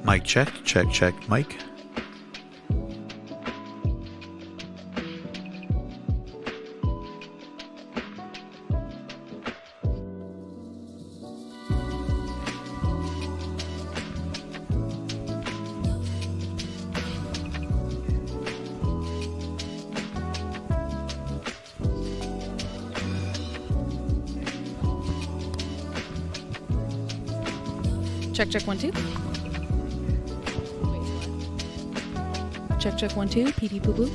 Mic check, check, check, mic. Check, check, 1, 2. Check, check, 1, 2. Pee pee poo poo.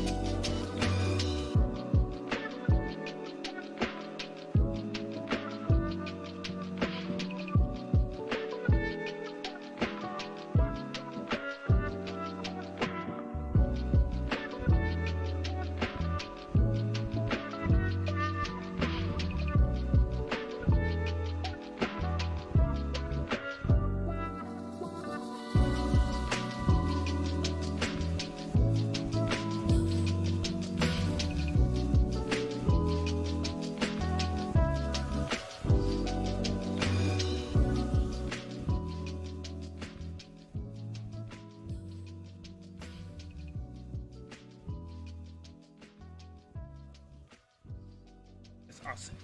Awesome.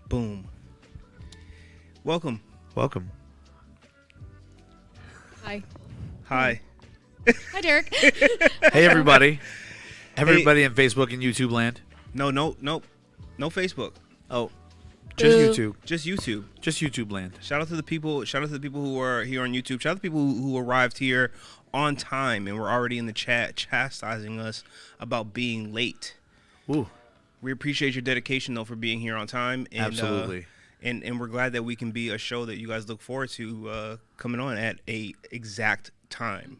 Boom. Welcome. Welcome. Hi. Hi. Hi, Derek. Hey, everybody. Everybody in Facebook and YouTube land. No Facebook. Oh, just Boo. YouTube. Just YouTube. Just YouTube land. Shout out to the people who are here on YouTube. Shout out to the people who arrived here on time and were already in the chat chastising us about being late. Ooh. We appreciate your dedication though for being here on time. And, Absolutely. And we're glad that we can be a show that you guys look forward to coming on at a exact time.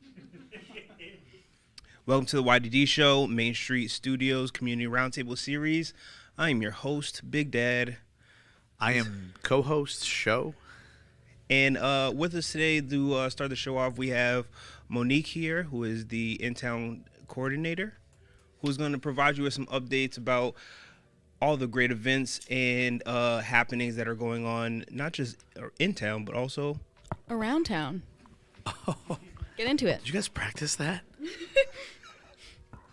Welcome to the YDD Sho, Main Street Studios Community Roundtable Series. I am your host, Big Dad. I am co-host Sho. And with us today to start the show off, we have Monique here, who is the in-town coordinator, who's going to provide you with some updates about all the great events and happenings that are going on, not just in town, but also Around town. Get into it. Did you guys practice that?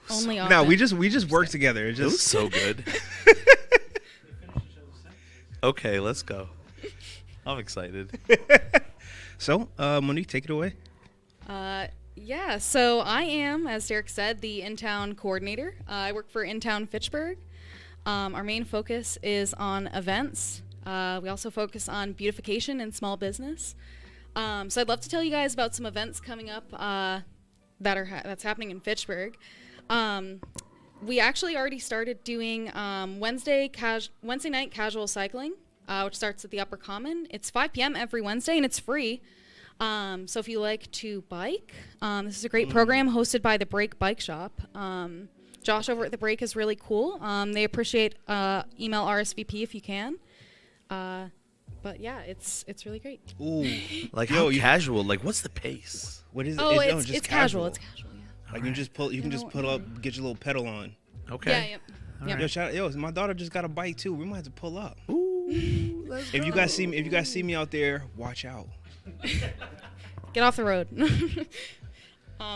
Only no. often. We just work together. It was so good. Okay, let's go. I'm excited. So, Monique, take it away. Yeah, so I am, as Derek said, the in-town coordinator. I work for in-town Fitchburg. Our main focus is on events. We also focus on beautification and small business. So I'd love to tell you guys about some events coming up that's happening in Fitchburg. We actually already started doing Wednesday night casual cycling, which starts at the Upper Common. It's 5 p.m. every Wednesday, and it's free. So if you like to bike, this is a great program hosted by the Break Bike Shop. Josh over at the Break is really cool. They appreciate email RSVP if you can. But yeah, it's really great. Ooh, Like how casual? Like what's the pace? what is it? Oh, No, it's just casual. It's casual. Yeah. Like you just pull. You can just pull up, get your little pedal on. Okay. Yeah. Yep. Yo, shout out, my daughter just got a bike too. We might have to pull up. Ooh, let's If you go. guys see me out there, watch out. Get off the road.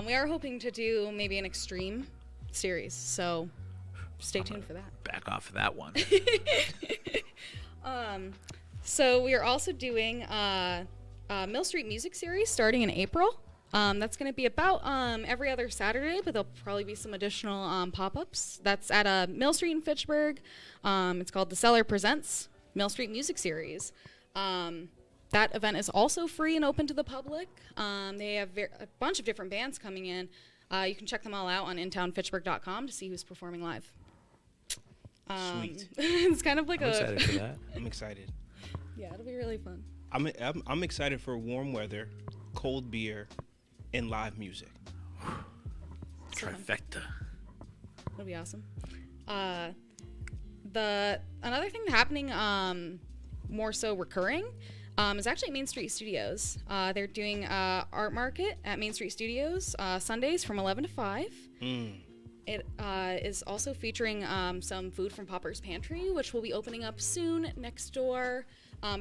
We are hoping to do maybe an extreme series, so stay tuned for that. Back off of that one. So we are also doing a Mill Street Music Series starting in April. That's going to be about every other Saturday, but there'll probably be some additional pop-ups. That's at Mill Street in Fitchburg. It's called The Cellar Presents Mill Street Music Series. That event is also free and open to the public. They have a bunch of different bands coming in. You can check them all out on intownfitchburg.com to see who's performing live. Sweet. It's kind of like I'm excited for that. I'm excited. Yeah, it'll be really fun. I'm excited for warm weather, cold beer, and live music. So fun. Trifecta. That'll be awesome. Another thing happening, more so recurring, is actually at Main Street Studios. They're doing art market at Main Street Studios Sundays from 11 to 5. It is also featuring some food from Popper's Pantry, which will be opening up soon next door.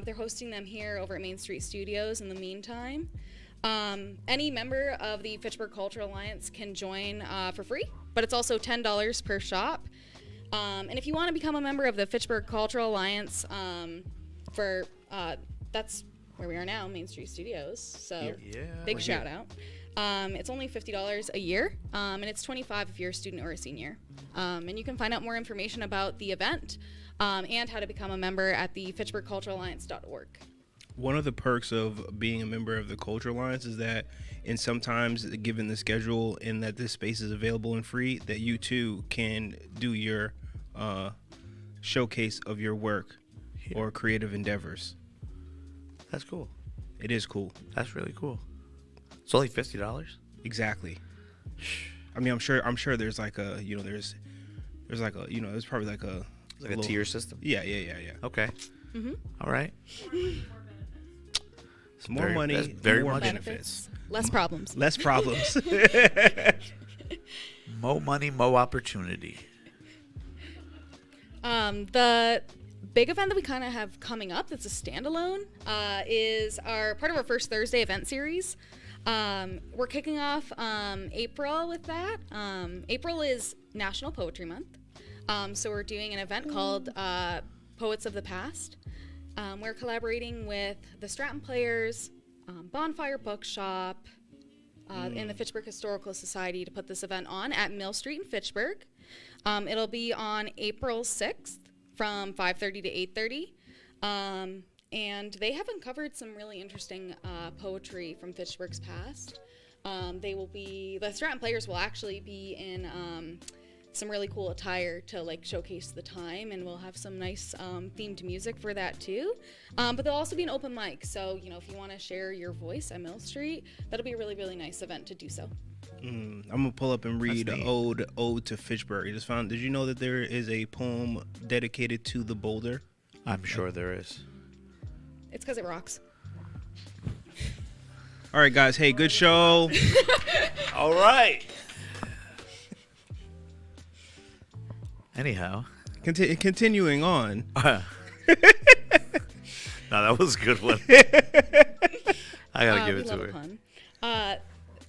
They're hosting them here over at Main Street Studios in the meantime. Any member of the Fitchburg Cultural Alliance can join for free, but it's also $10 per shop. And if you want to become a member of the Fitchburg Cultural Alliance, that's where we are now, Main Street Studios. So big shout out. It's only $50 a year, and it's $25 if you're a student or a senior. And you can find out more information about the event and how to become a member at the FitchburgCulturalAlliance.org. One of the perks of being a member of the Cultural Alliance is that, and sometimes given the schedule and that this space is available and free, that you too can do your showcase of your work or creative endeavors. That's cool. It is cool. That's really cool. It's only $50. Exactly. I mean, I'm sure there's like a, there's like a, there's probably like a little tier system. Yeah. Okay. All right. More money, more benefits. Less problems. Less problems. More money, more opportunity. The big event that we kind of have coming up that's a standalone is part of our first Thursday event series. We're kicking off April with that. April is National Poetry Month. So we're doing an event called Poets of the Past. We're collaborating with the Stratton Players, Bonfire Bookshop, and the Fitchburg Historical Society to put this event on at Mill Street in Fitchburg. It'll be on April 6th from 5:30 to 8:30. And they have uncovered some really interesting poetry from Fitchburg's past. The Stratton Players will actually be in some really cool attire to like showcase the time, and we'll have some nice themed music for that too. But there'll also be an open mic, so if you want to share your voice at Mill Street, that'll be a really, really nice event to do so. I'm gonna pull up and read an ode to Fitchburg. Did you know that there is a poem dedicated to the boulder? I'm sure there is. It's because it rocks. All right, guys. Hey, good show. All right. Anyhow, continuing on. No, that was a good one. I gotta give it to her.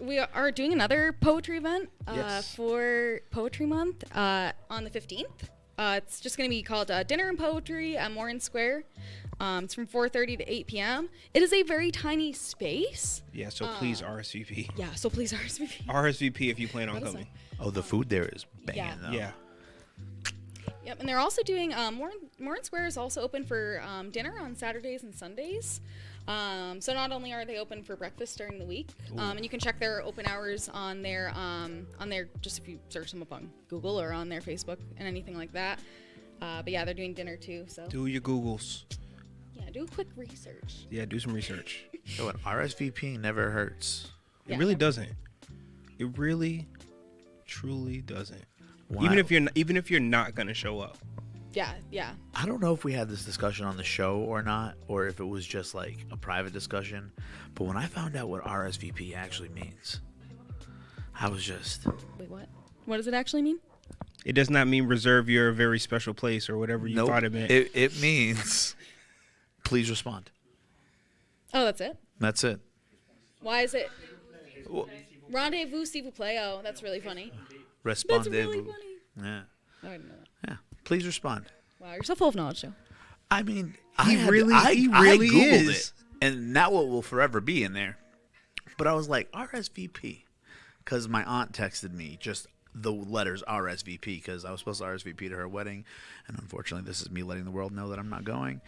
We are doing another poetry event Yes. for Poetry Month on the 15th. It's just going to be called Dinner and Poetry at Morin Square. It's from 4:30 to 8 p.m. It is a very tiny space. Yeah, so please RSVP. Yeah, so please RSVP. RSVP if you plan on coming. Oh, the food there is banging though. Yeah. Yep, and they're also doing Morin Square is also open for dinner on Saturdays and Sundays. So not only are they open for breakfast during the week, and you can check their open hours on their just if you search them up on Google or on their Facebook and anything like that. But yeah, they're doing dinner too. So do your Googles. Yeah, do a quick research. Yeah, do some research. So an RSVP never hurts. It really doesn't. It really, truly doesn't. Wow. Even if you're not gonna show up. Yeah. I don't know if we had this discussion on the show or not, or if it was just like a private discussion. But when I found out what RSVP actually means, I was just... Wait, what? What does it actually mean? It does not mean reserve your very special place or whatever you thought it meant. It means please respond. Oh, that's it? That's it. Why is it? Rendezvous, s'il vous plaît. Oh, that's really funny. Respondez-vous. That's really funny. Yeah. I didn't know that. Yeah. Please respond. Wow, you're so full of knowledge, Joe. I mean, He really Googled is. it, and now it will forever be in there. But I was like, RSVP, because my aunt texted me just the letters RSVP, because I was supposed to RSVP to her wedding, and unfortunately, this is me letting the world know that I'm not going.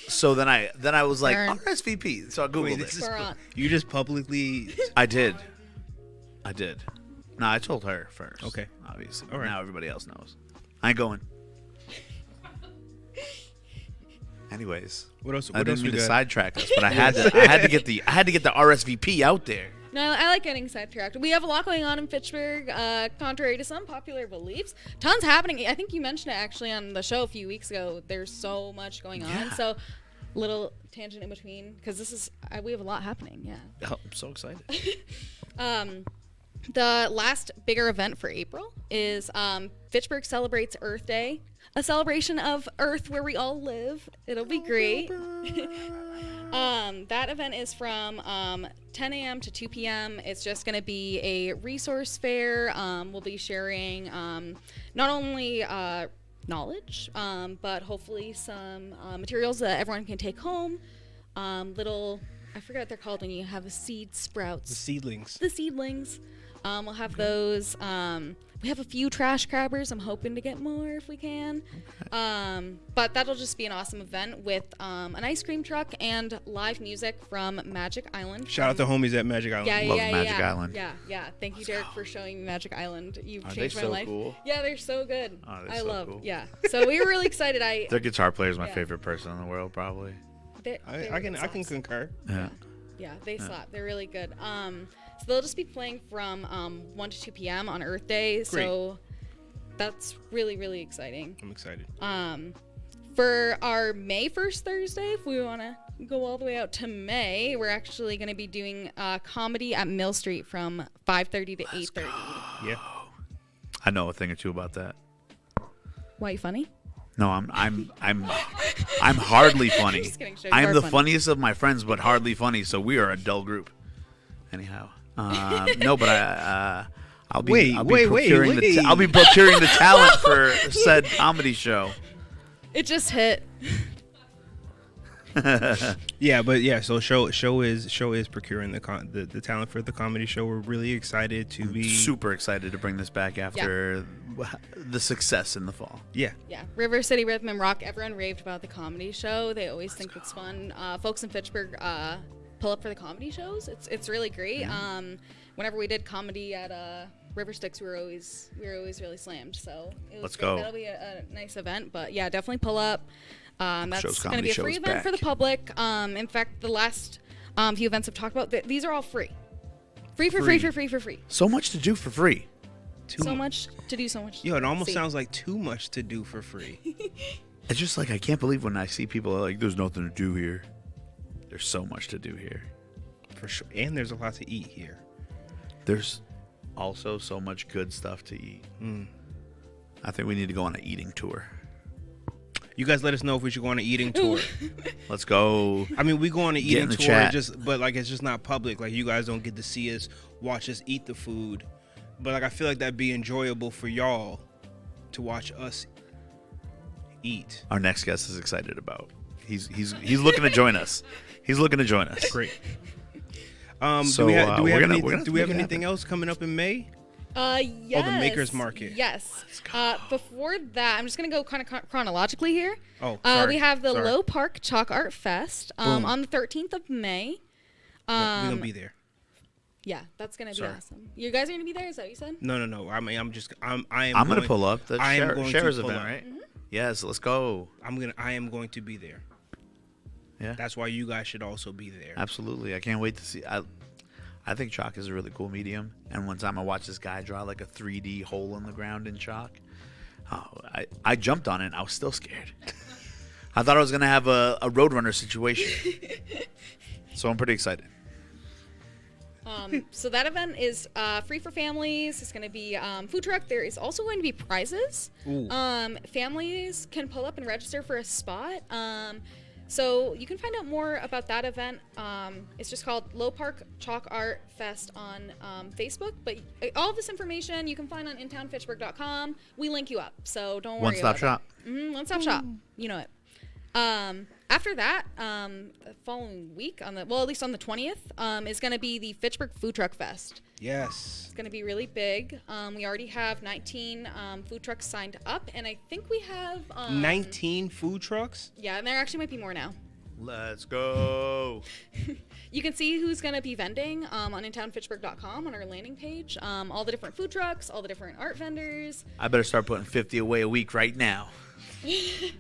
So then I was like, RSVP. So I googled it. You just publicly. I did. No, I told her first. Okay. Obviously. All right. Now everybody else knows. I ain't going. Anyways, What else? I What didn't else we mean to got? sidetrack us, but I had to get the RSVP out there. No, I like getting sidetracked. We have a lot going on in Fitchburg, contrary to some popular beliefs. Tons happening. I think you mentioned it actually on the show a few weeks ago. There's so much going on. Yeah. So, little tangent in between because we have a lot happening. Yeah. Oh, I'm so excited. The last bigger event for April is Fitchburg celebrates Earth Day, a celebration of Earth where we all live. It'll be great. That event is from 10 a.m. to 2 p.m. It's just going to be a resource fair. We'll be sharing not only knowledge, but hopefully some materials that everyone can take home. Little, I forget what they're called when you have the seed sprouts. The seedlings. The seedlings. We'll have those. We have a few trash grabbers. I'm hoping to get more if we can. But that'll just be an awesome event with an ice cream truck and live music from Magic Island. Shout out to homies at Magic Island. Love Magic Island. Yeah. Thank you, Derek, for showing me Magic Island. You've Are changed they my so life. cool? Yeah, they're so good. Oh, they're I so love. cool. Yeah. So we were really excited. Their guitar player is my Yeah. favorite person in the world, probably. I can concur. Yeah. Yeah, they slap. They're really good. So they'll just be playing from 1 to 2 p.m. on Earth Day. So that's really, really exciting. I'm excited. For our May 1st Thursday, if we want to go all the way out to May, we're actually going to be doing comedy at Mill Street from 5:30 to 8:30. Yeah. I know a thing or two about that. Why, you funny? No, I'm hardly funny. Just kidding, Sho, you I'm are the funny. funniest of my friends, but hardly funny. So we are a dull group. Anyhow, no, but I'll be procuring I'll be procuring the talent for said comedy show. It just hit. Yeah, but yeah, so show is procuring the talent for the comedy show. We're really excited to be Super excited to bring this back after the success in the fall. Yeah. Yeah, River City Rhythm and Rock. Everyone raved about the comedy show. They always think it's fun. Folks in Fitchburg pull up for the comedy shows. It's really great. Whenever we did comedy at River Sticks, we were always really slammed. So it was Let's great. go. That'll be a nice event. But yeah, definitely pull up. That's Show's going to be comedy a free show's event for the back. public. In fact, the last few events I've talked about, these are all free. Free. So much to do for free. So much to do, so much. Yo, it almost see. sounds like too much to do for free. It's just like I can't believe when I see people like, "There's nothing to do here." There's so much to do here. For sure. And there's a lot to eat here. There's also so much good stuff to eat. I think we need to go on an eating tour. You guys let us know if we should go on an eating tour. Let's go. I mean, we go on an Get eating in the tour, chat. but like it's just not public. Like you guys don't get to see us, watch us eat the food. But like I feel like that'd be enjoyable for y'all to watch us eat. Our next guest is excited about. He's looking to join us. He's looking to join us. Great. So, do we have we're gonna have to make it anything happen. else coming up in May? Yes. the Makers Market. Yes. Before that, I'm just going to go kind of chronologically here. Oh, sorry. We have the Sorry. Low Park Chalk Art Fest on the 13th of May. We're gonna be there. Yeah, that's going to be Sorry. awesome. You guys are going to be there? Is that what you said? No. I mean, I am I'm gonna going- pull up the I am going to Cher's pull event, up. right? Yes, let's go. I am going to be there. Yeah, That's why you guys should also be there. absolutely. I can't wait to see. I think chalk is a really cool medium. And one time I watched this guy draw like a 3D hole in the ground in chalk. Oh, I jumped on it. And I was still scared. I thought I was gonna have a Roadrunner situation. So I'm pretty excited. So that event is free for families. It's going to be food truck. There is also going to be prizes. Ooh. Families can pull up and register for a spot. So you can find out more about that event. It's just called Low Park Chalk Art Fest on Facebook. But all of this information you can find on intownfitchburg.com. We link you up, so don't worry One-stop about shop. that. One-stop shop. You know it. After that, the following week, at least on the 20th, is going to be the Fitchburg Food Truck Fest. Yes. It's going to be really big. We already have 19 food trucks signed up, and I think we have 19 food trucks? Yeah, and there actually might be more now. Let's go. You can see who's going to be vending on intownfitchburg.com on our landing page. All the different food trucks, all the different art vendors. I better start putting 50 away a week right now.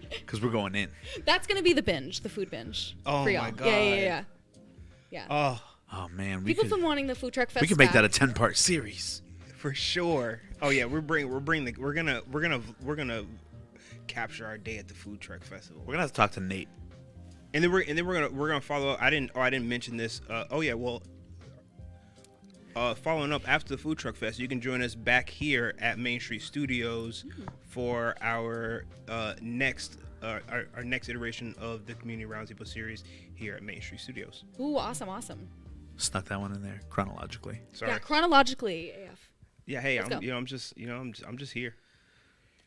Because we're going in. That's going to be the binge, the food binge. Oh for y'all. my God. Yeah. Oh, Man, People have been wanting the food truck fest. we can make that a back. 10-part series. for sure. Oh yeah, we're gonna capture our day at the food truck festival. We're gonna have to talk to Nate. And then we're gonna follow up. I didn't mention this. following up after the Food Truck Fest, you can join us back here at Main Street Studios for our next iteration of the Community Roundtable series here at Main Street Studios. Ooh, awesome. Snuck that one in there chronologically. Sorry. Yeah, chronologically AF. Yeah. Hey, Let's go. I'm just here.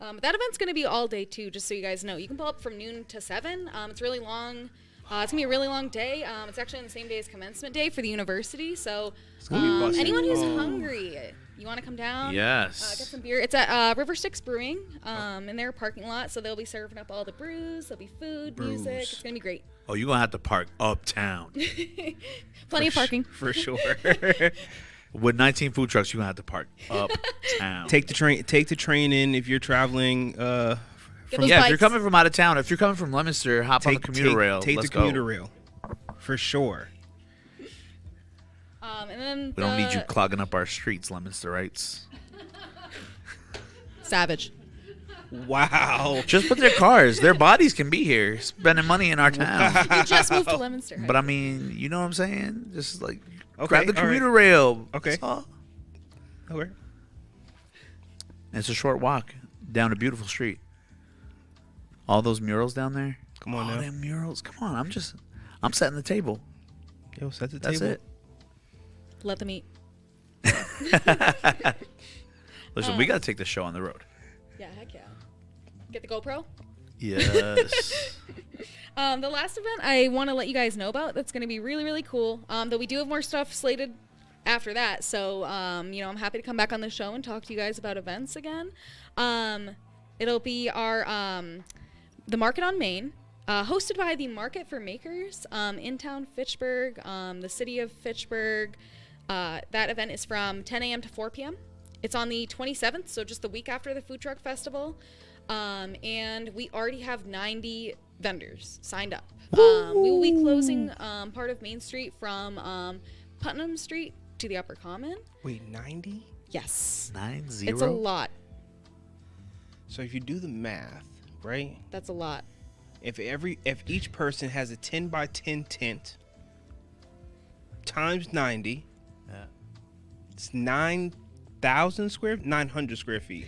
But that event's going to be all day too, just so you guys know. You can pull up from noon to 7. It's really long. It's going to be a really long day. It's actually on the same day as commencement day for the university. So anyone who's hungry, you want to come down? Yes. Get some beer. It's at River Styx Brewing in their parking lot. So they'll be serving up all the brews. There'll be food, music. It's going to be great. Oh, you're going to have to park uptown. Plenty of parking. For sure. With 19 food trucks, you're going to have to park uptown. Take the train in if you're traveling those if you're bikes. coming from out of town, if you're coming from Leominster, hop on the commuter rail. Take Let's the commuter rail. For sure. And then We don't need you clogging up our streets, Leominsterites. Savage. Wow. Just put their cars. Their bodies can be here, spending money in our town. You just moved to Leominster. But I mean, you know what I'm saying? Just like Okay, grab the all right. commuter rail. Okay. That's all. Okay. And it's a short walk down a beautiful street. All those murals down there. Come on now. Them murals. Come on. I'm setting the table. Yo, set the That's table. it. Let them eat. Listen, we got to take the show on the road. Yeah, heck yeah. Get the GoPro. Yes. The last event I want to let you guys know about that's going to be really, really cool. Though we do have more stuff slated after that. So, I'm happy to come back on the show and talk to you guys about events again. It'll be our the Market on Main, hosted by the Market for Makers in town Fitchburg, the city of Fitchburg. That event is from 10 a.m. to 4 p.m. It's on the 27th, so just the week after the Food Truck Festival. And we already have 90 vendors signed up. We will be closing part of Main Street from Putnam Street to the Upper Common. Wait, 90? Yes. 90? It's a lot. So if you do the math, right? That's a lot. If each person has a 10 by 10 tent times 90, Yeah. it's 900 square feet.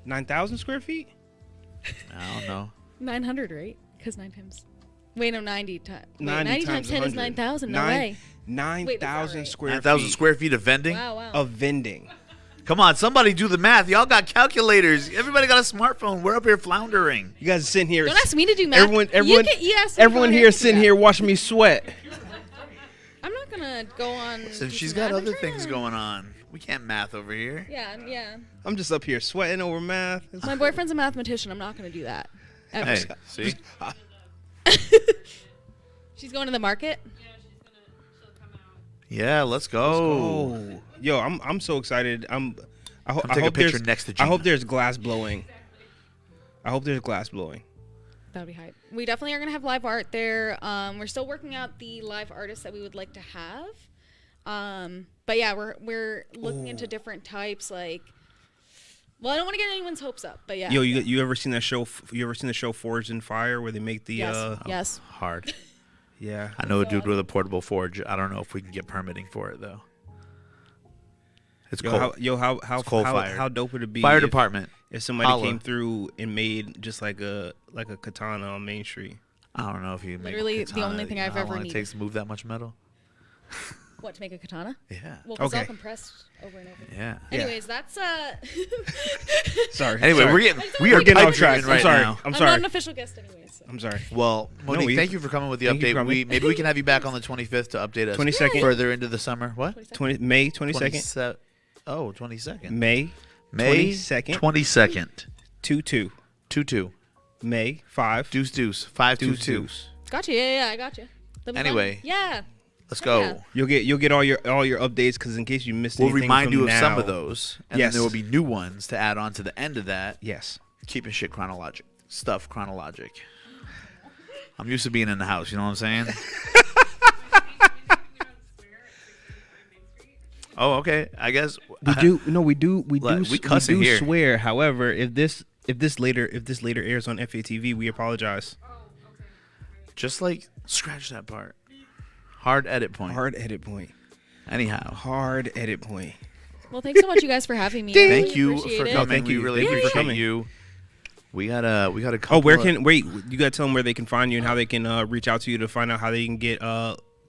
9,000 square feet? I don't know. 900, right? Because 9 times. Wait, no, 90 times. 90 times 10 is 100. 9,000. No way. 9,000 right? square 9,000 feet square feet of vending? Wow. of vending. Come on, somebody do the math. Y'all got calculators. Everybody got a smartphone. We're up here floundering. You guys are sitting here. Don't ask me to do math. Everyone Yes, everyone here is sitting here watching me sweat. I'm not going to go on. Since do she's some got math. I'm other trying things to- going on. We can't math over here. Yeah. I'm just up here sweating over math. It's- My boyfriend's a mathematician. I'm not going to do that. Ever. Hey, see? She's going to the market. Yeah, let's go. Oh, yo, I'm so excited. I take a hope picture there's next to I hope Gina. there's glass blowing. I hope there's glass blowing. That would be hype. We definitely are going to have live art there. We're still working out the live artists that we would like to have. But yeah, we're looking into different types. Like, well, I don't want to get anyone's hopes up, but yeah. Yo, you ever seen that show? You ever seen the show Forged in Fire where they make the? Yes. Hard. Yeah. I know a dude with a portable forge. I don't know if we can get permitting for it, though. It's cold. How coal fired. how dope would it be? Fire if, department. If somebody Holla. came through and made just like a katana on Main Street. I don't know if you make Literally the katana. only thing You know I've how ever long needed. it takes to move that much metal? What, to make a katana? Yeah. Well, it's all Okay. compressed over and over. Yeah. Anyways, that's Sorry. Anyway, sorry. we are getting pipe off track. dreaming right I'm sorry. now. I'm not sorry. an official guest anyway. So. I'm sorry. Well, Monique, we- thank you for coming with the thank you for update. coming. Maybe we can have you back on the 25th to update us 22nd. further into the summer. What? 20 May 22nd. 22nd. May May 22nd. 22nd. 2/2. 2-2. May 5. Deuce deuce. 5-2-2. Gotcha. Yeah, I got you. Anyway. Yeah. Let's Heck go. yeah. You'll get all your updates because in case you missed We'll anything remind from you of now, some of those, and Yes. then there will be new ones to add on to the end of that. Yes. Keeping shit chronologic. Stuff chronologic. I'm used to being in the house. You know what I'm saying? Oh, okay. I guess We do we cuss in here. swear. However, if this later airs on FATV, we apologize. just like scratch that part. Hard edit point. Hard edit point. Anyhow, Hard edit point. Well, thanks so much, you guys, for having me. I thank really you appreciate for it. coming. Thank you. We really Thank you for appreciate coming. you. We got a couple. Oh, where can wait? You gotta tell them where they can find you and how they can reach out to you to find out how they can get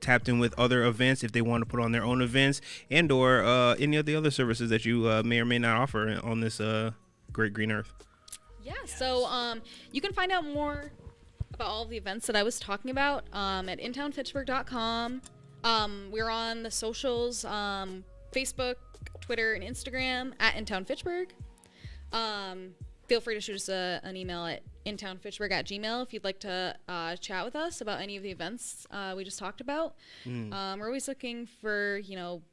tapped in with other events if they want to put on their own events and or any of the other services that you may or may not offer on this great green earth. Yeah, so you can find out more about all of the events that I was talking about at intownfitchburg.com. We're on the socials, Facebook, Twitter, and Instagram at intownfitchburg. Feel free to shoot us an email at intownfitchburg@gmail.com if you'd like to chat with us about any of the events we just talked about. We're always looking for,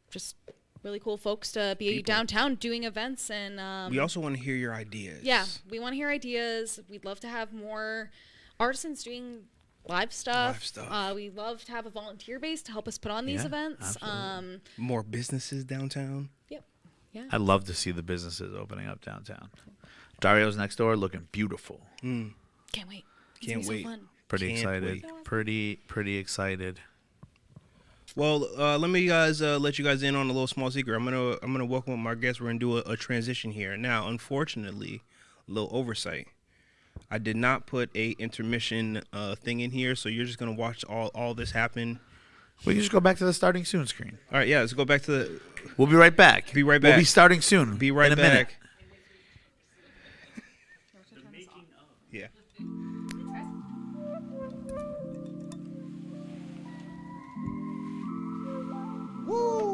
just really cool folks to be downtown doing events. And We also want to hear your ideas. yeah, we want to hear ideas. We'd love to have more artisans doing live stuff. We love to have a volunteer base to help us put on these events. More businesses downtown. Yep. Yeah. I'd love to see the businesses opening up downtown. Dario's next door, looking beautiful. Can't wait. It's Can't gonna be wait. So fun. Pretty Can't excited. Pretty excited. Well, let me let you guys in on a little small secret. I'm gonna welcome my guests. We're gonna do a transition here. Now, unfortunately, a little oversight. I did not put a intermission thing in here, so you're just gonna watch all this happen. We can just go back to the starting soon screen. All right, yeah, let's go back to the. We'll be right back. Be right We'll back. be starting soon. Be right in a minute. back. Yeah. Woo!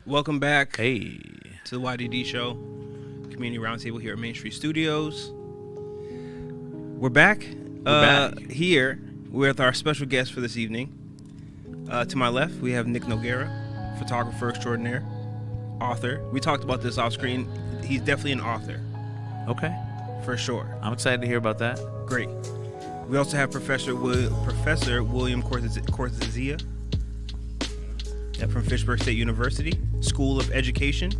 Welcome back Hey. to the YDD Sho, Community Roundtable here at Main Street Studios. We're back. Here with our special guest for this evening. To my left, we have Nick Nogueria, photographer extraordinaire, author. We talked about this off screen. He's definitely an author, Okay. for sure. I'm excited to hear about that. Great. We also have Professor William Cortezia from Fitchburg State University, School of Education.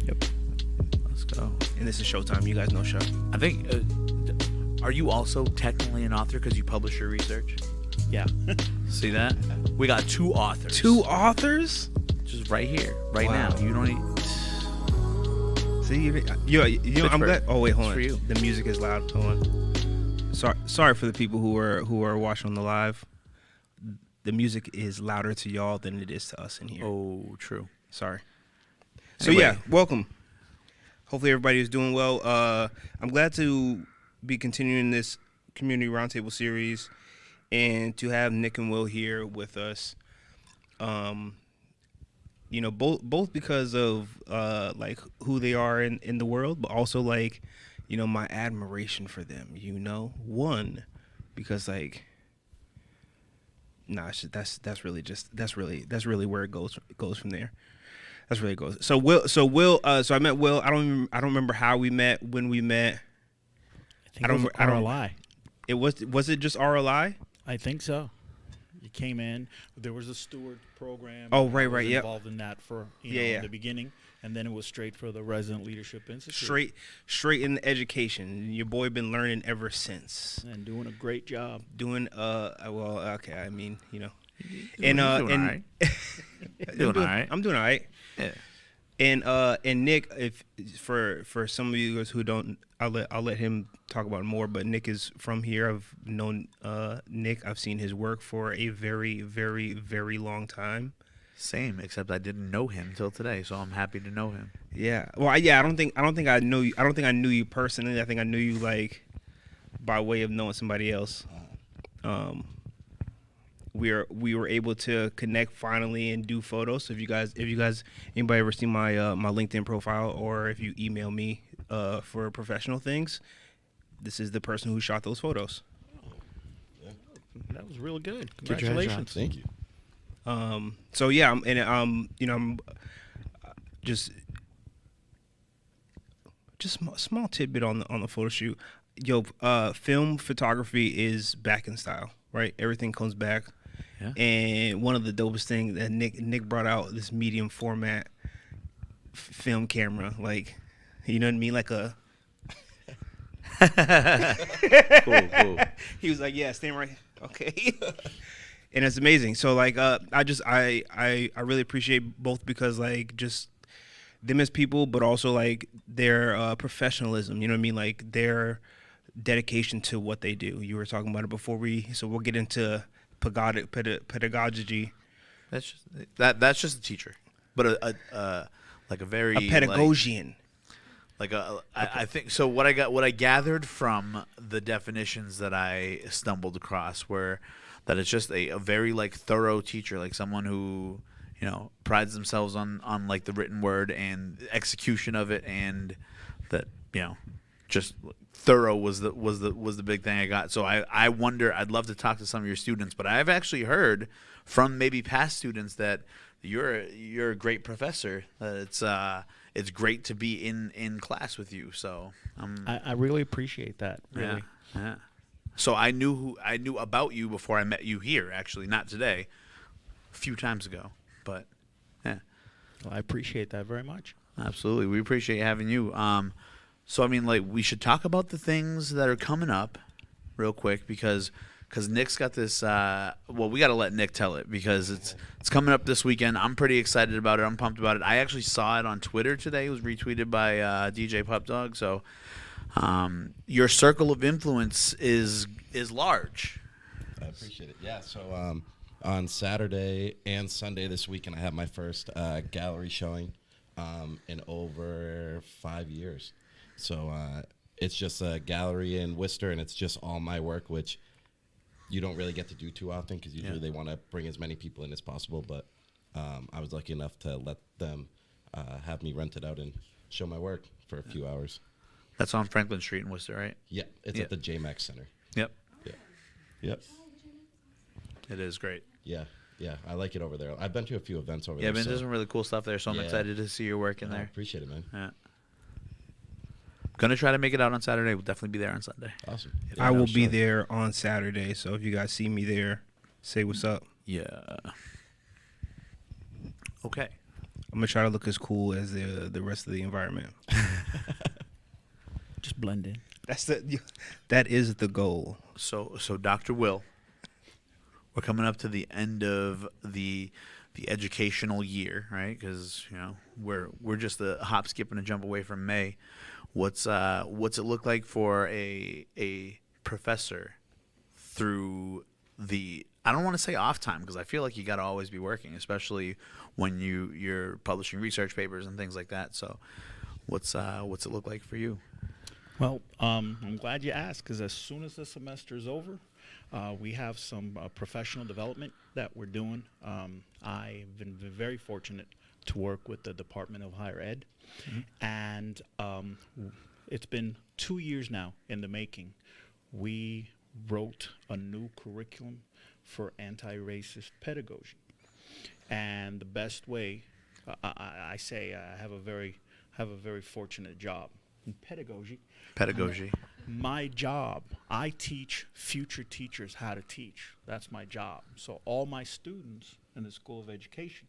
Yep. Let's go. And this is ShoTyme. You guys know Sho. I think, are you also technically an author because you publish your research? Yeah. See that? We got two authors. Two authors? Just right here, right Wow. now. You don't need. See, you know, I'm Fitchburg. glad. Oh wait, hold It's on. for you. The music is loud. Hold on. Sorry for the people who are watching on the live. The music is louder to y'all than it is to us in here. Oh, true. Sorry. So Anyway. yeah, welcome. Hopefully everybody is doing well. I'm glad to be continuing this community roundtable series, and to have Nick and Will here with us. You know, both because of like who they are in the world, but also like, you know, my admiration for them. You know, one, because like, nah, that's really where it goes from there. That's really goes. So Will, so I met Will. I don't remember how we met, when we met. I think it was RLI. Was it just RLI? I think so. You came in. There was a steward program. Oh, right, I was yep. involved in that for in the beginning, and then it was straight for the Resident Leadership Institute. Straight in the education. Your boy been learning ever since. And doing a great job. Doing well, okay. I mean, you know, Doing all right. Doing all right. I'm doing all right. Yeah. And Nick, if for some of you guys who don't, I'll let him talk about it more. But Nick is from here. I've known Nick. I've seen his work for a very, very, very long time. Same, except I didn't know him till today, so I'm happy to know him. Yeah. Well, I don't think I know you. I don't think I knew you personally. I think I knew you like by way of knowing somebody else. We were able to connect finally and do photos. So if you guys anybody ever seen my my LinkedIn profile, or if you email me for professional things, this is the person who shot those photos. That was really good. Good job, Congratulations. Thank you. So yeah, you know, I'm just small tidbit on the photo shoot. Yo, film photography is back in style, right? Everything comes back. Yeah. And one of the dopest things that Nick brought out, this medium format film camera, like, you know what I mean, like a. Cool. He was like, "Yeah, stand right, okay." And it's amazing. So like, I really appreciate both, because like just them as people, but also like their professionalism. You know what I mean, like their dedication to what they do. You were talking about it before so we'll get into pedagogy. That's just a teacher, but like a very A pedagogian. I think so. What I gathered from the definitions that I stumbled across were that it's just a very like thorough teacher, like someone who, you know, prides themselves on like the written word and execution of it, and that, you know, just thorough was the big thing I got. So I wonder, I'd love to talk to some of your students, but I've actually heard from maybe past students that you're a great professor. It's great to be in class with you. So I really appreciate that. Really. Yeah. So I knew about you before I met you here. Actually, not today, a few times ago. But yeah, Well, I appreciate that very much. absolutely. We appreciate having you. So I mean, like, we should talk about the things that are coming up real quick, because Nick's got this. Well, we got to let Nick tell it, because it's coming up this weekend. I'm pretty excited about it. I'm pumped about it. I actually saw it on Twitter today. It was retweeted by DJ Pup Dog. So your circle of influence is large. I appreciate it. Yeah. So on Saturday and Sunday this weekend, I have my first gallery showing in over 5 years. So it's just a gallery in Worcester, and it's just all my work, which you don't really get to do too often, because usually they want to bring as many people in as possible. But I was lucky enough to let them have me rent it out and show my work for a few hours. That's on Franklin Street in Worcester, right? Yeah, it's at the JMAX Center. Yep. Yeah. Yep. It is great. Yeah. Yeah, I like it over there. I've been to a few events over Yeah, there. man, there's some really cool stuff there, so I'm excited to see your work in I there. appreciate it, man. Yeah. Gonna try to make it out on Saturday. We'll definitely be there on Sunday. Awesome. I will be there on Saturday, so if you guys see me there, say what's up. Yeah. Okay. I'm gonna try to look as cool as the rest of the environment. Just blend in. That is the goal. So Dr. Will, we're coming up to the end of the educational year, right? Because, you know, we're just a hop, skip, and a jump away from May. What's it look like for a professor through the, I don't want to say off time, because I feel like you got to always be working, especially when you're publishing research papers and things like that. So what's it look like for you? Well, I'm glad you asked, because as soon as the semester's over, We have some professional development that we're doing. I've been very fortunate to work with the Department of Higher Ed, and it's been 2 years now in the making. We wrote a new curriculum for anti-racist pedagogy, and the best way, I say, I have a very fortunate job in pedagogy. Pedagogy. My job, I teach future teachers how to teach. That's my job. So all my students in the School of Education,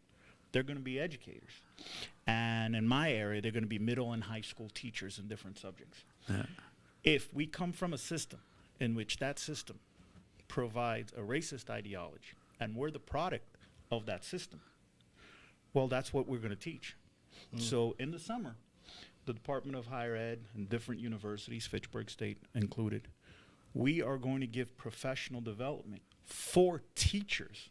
they're going to be educators. And in my area, they're going to be middle and high school teachers in different subjects. Yeah. If we come from a system in which that system provides a racist ideology, and we're the product of that system, well, that's what we're going to teach. So in the summer, the Department of Higher Ed and different universities, Fitchburg State included, we are going to give professional development for teachers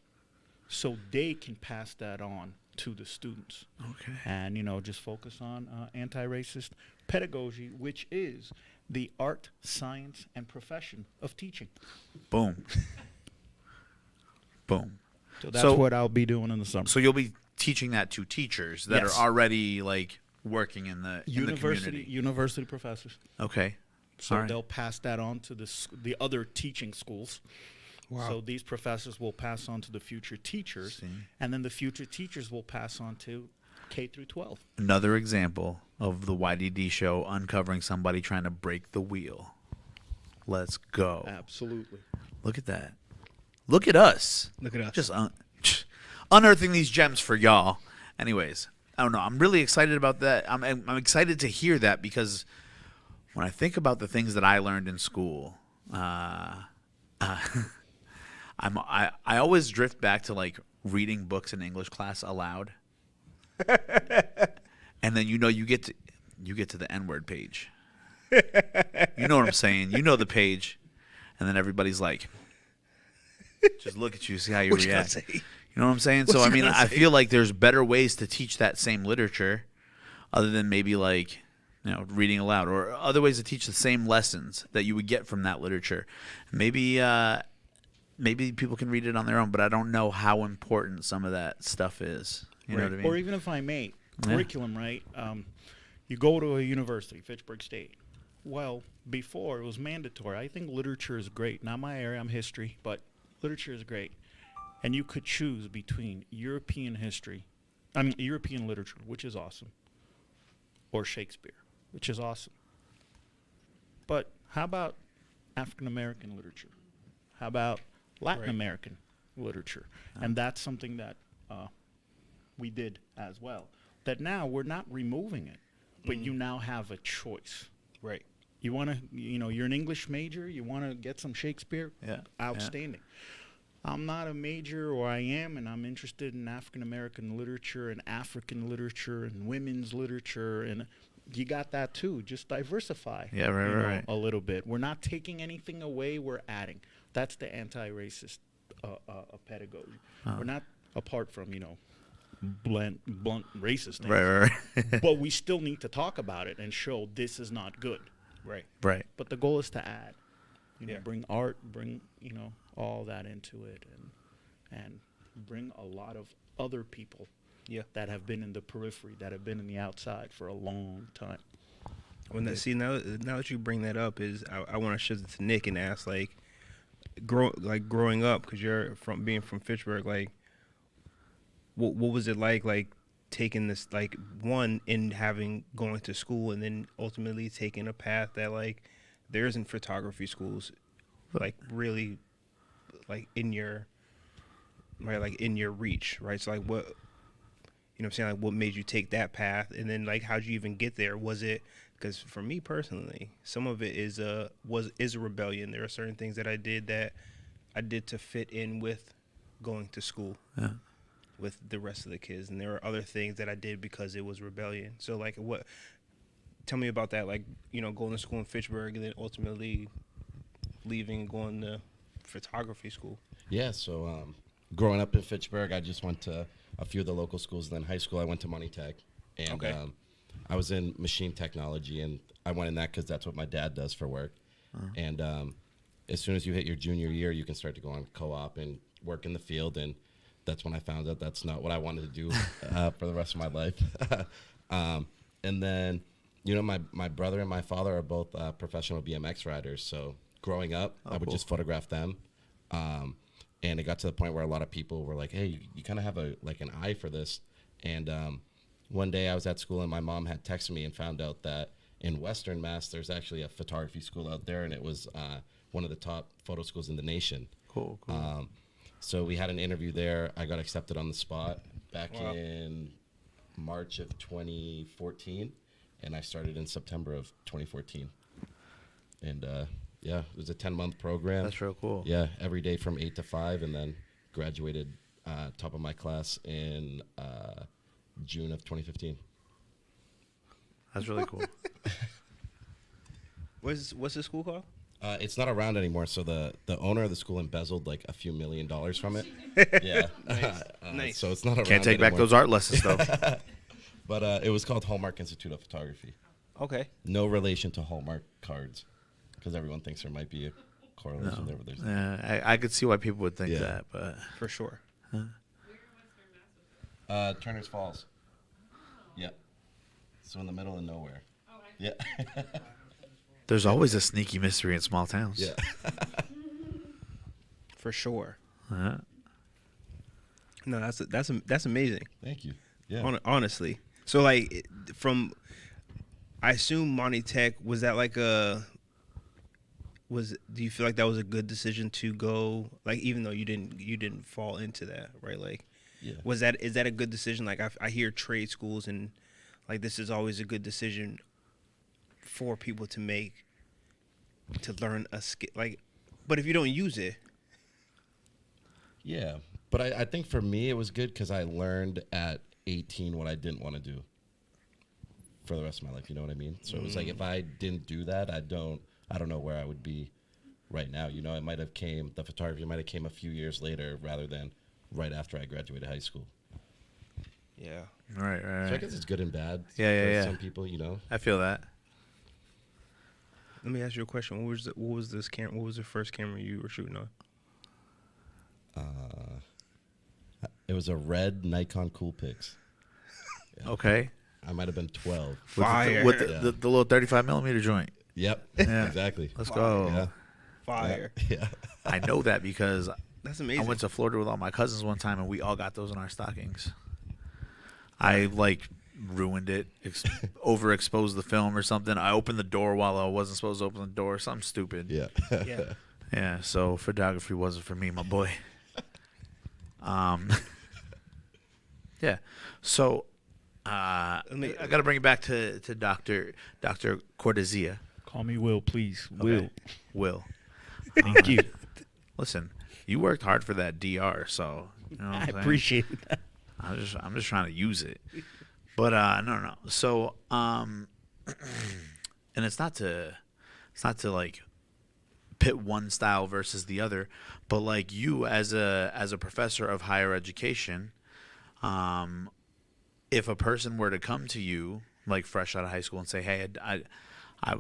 so they can pass that on to the students. Okay. And, just focus on anti-racist pedagogy, which is the art, science, and profession of teaching. Boom. Boom. So that's So- what I'll be doing in the summer. So you'll be teaching that to teachers that Yes. are already like working in the community. University professors. Okay. So All right. they'll pass that on to the other teaching schools. Wow. So these professors will pass on to the future teachers, See. and then the future teachers will pass on to K through 12. Another example of the YDD show uncovering somebody trying to break the wheel. Let's go. Absolutely. Look at that. Look at us. Look at us. Just unearthing these gems for y'all. Anyways, I don't know. I'm really excited about that. I'm excited to hear that because when I think about the things that I learned in school, I always drift back to like reading books in English class aloud, and then you get to the N-word page. You know what I'm saying? You know the page, and then everybody's like, just look at you, see how you What you gonna react. say? You know what I'm saying? What So you I mean, gonna I say? feel like there's better ways to teach that same literature, other than maybe like reading aloud, or other ways to teach the same lessons that you would get from that literature. Maybe people can read it on their own, but I don't know how important some of that stuff is. You know what I mean? Or even if I may, Yeah. curriculum, right? You go to a university, Fitchburg State. Well, before it was mandatory. I think literature is great. Not my area, I'm history, but literature is great. And you could choose between European literature, which is awesome, or Shakespeare, which is awesome. But how about African American literature? How about Latin Right. American literature? And that's something that we did as well. That now we're not removing it, but you now have a choice. Right. You want to, you're an English major, you want to get some Shakespeare? Yeah. Outstanding. I'm not a major, or I am, and I'm interested in African American literature and African literature and women's literature, and you got that too. Just diversify. Yeah, right, right. A little bit. We're not taking anything away. We're adding. That's the anti-racist pedagogy. We're not apart from blunt racist things. Right. But we still need to talk about it and show this is not good. Right. Right. But the goal is to add, Yeah. bring art, bring all that into it, and bring a lot of other people Yeah. that have been in the periphery, that have been in the outside for a long time. Now that you bring that up, I want to shift it to Nick and ask growing up, because you're being from Fitchburg, like what was it like taking this going to school and then ultimately taking a path that there isn't photography schools really in your reach, right? So what what I'm saying, what made you take that path, and then how'd you even get there? Was it because for me personally, some of it is a rebellion. There are certain things that I did to fit in with going to school with the rest of the kids, and there are other things that I did because it was rebellion. So what? Tell me about that. Going to school in Fitchburg and then ultimately leaving and going to photography school. Yeah, so growing up in Fitchburg, I just went to a few of the local schools. Then high school, I went to Money Tech, and Okay. I was in machine technology, and I went in that because that's what my dad does for work. And as soon as you hit your junior year, you can start to go on co-op and work in the field. And that's when I found out that's not what I wanted to do for the rest of my life. And then, you know, my brother and my father are both professional BMX riders. So growing up, I would just photograph them. And it got to the point where a lot of people were like, hey, you kind of have an eye for this. And one day I was at school and my mom had texted me and found out that in Western Mass, there's actually a photography school out there, and it was one of the top photo schools in the nation. Cool. So we had an interview there. I got accepted on the spot back in March of 2014, and I started in September of 2014. And yeah, it was a 10-month program. That's real cool. Yeah, every day from 8 to 5, and then graduated top of my class in June of 2015. That's really cool. What's the school called? It's not around anymore, so the owner of the school embezzled like a few $1 million from it. Yeah. Nice. So it's not around Can't take back anymore. those art lessons, though. But it was called Hallmark Institute of Photography. Okay. No relation to Hallmark cards, because everyone thinks there might be a correlation there. But there's Yeah, I could see why people would think that, but For sure. Turner's Falls. Yeah. So in the middle of nowhere. Yeah. there's always a sneaky mystery in small towns. Yeah. For sure. Uh-huh. No, that's amazing. Thank you. Yeah. Honestly. So like I assume Monty Tech, was that like do you feel like that was a good decision to go, like, even though you didn't fall into that, right? Like, Yeah. is that a good decision? Like I hear trade schools, and like this is always a good decision for people to make, to learn a skill. Like, but if you don't use it. Yeah. But I think for me it was good because I learned at 18 what I didn't want to do for the rest of my life. You know what I mean? So it was like, if I didn't do that, I don't know where I would be right now. You know, the photography might have came a few years later rather than right after I graduated high school. Yeah. Right. So I guess it's good and bad. Yeah. For some people, you know. I feel that. Let me ask you a question. What was the first camera you were shooting on? It was a red Nikon Coolpix. Yeah. Okay. I might have been 12. Fire. With the little 35 millimeter joint. Yep. Yeah. Exactly. Let's go. Yeah. Fire. Yeah. I know that because That's I amazing. went to Florida with all my cousins one time, and we all got those in our stockings. I ruined it, overexposed the film or something. I opened the door while I wasn't supposed to open the door. Something stupid. Yeah. Yeah. Yeah. So photography wasn't for me, my boy. Yeah. So I got to bring it back to Dr. Cortezia. Call me Will, please. Okay. Will. Thank you. Listen, you worked hard for that DR, so you know what I I'm saying? appreciate that. I'm just trying to use it. But no. So and it's not to like pit one style versus the other, but like you as a professor of higher education, if a person were to come to you like fresh out of high school and say, "Hey, I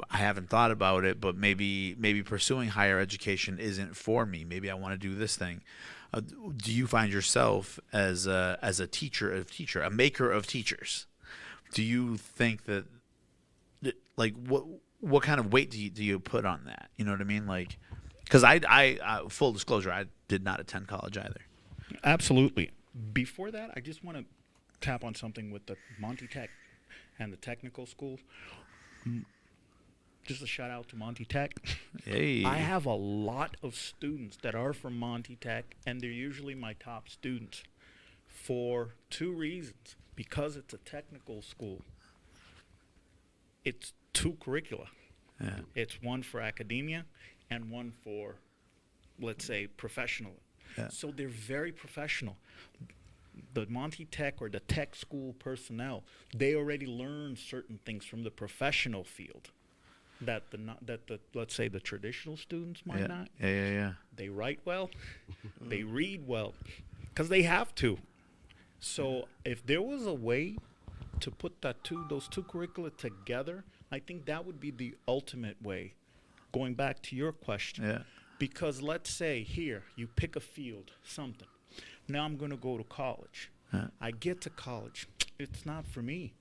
haven't thought about it, but maybe pursuing higher education isn't for me. Maybe I want to do this thing." Do you find yourself as a teacher, a maker of teachers? Do you think that like what kind of weight do you put on that? You know what I mean? Like, because I full disclosure, I did not attend college either. Absolutely. Before that, I just want to tap on something with the Monty Tech and the technical schools. Just a shout out to Monty Tech. Hey. I have a lot of students that are from Monty Tech, and they're usually my top students for two reasons. Because it's a technical school, it's two curricula. Yeah. It's one for academia and one for, let's say, professional. Yeah. So they're very professional. The Monty Tech or the tech school personnel, they already learn certain things from the professional field that the let's say the traditional students might not. Yeah. They write well, they read well, because they have to. So if there was a way to put those two curricula together, I think that would be the ultimate way. Going back to your question, Yeah. Because let's say here, you pick a field, something. Now I'm going to go to college. I get to college. It's not for me.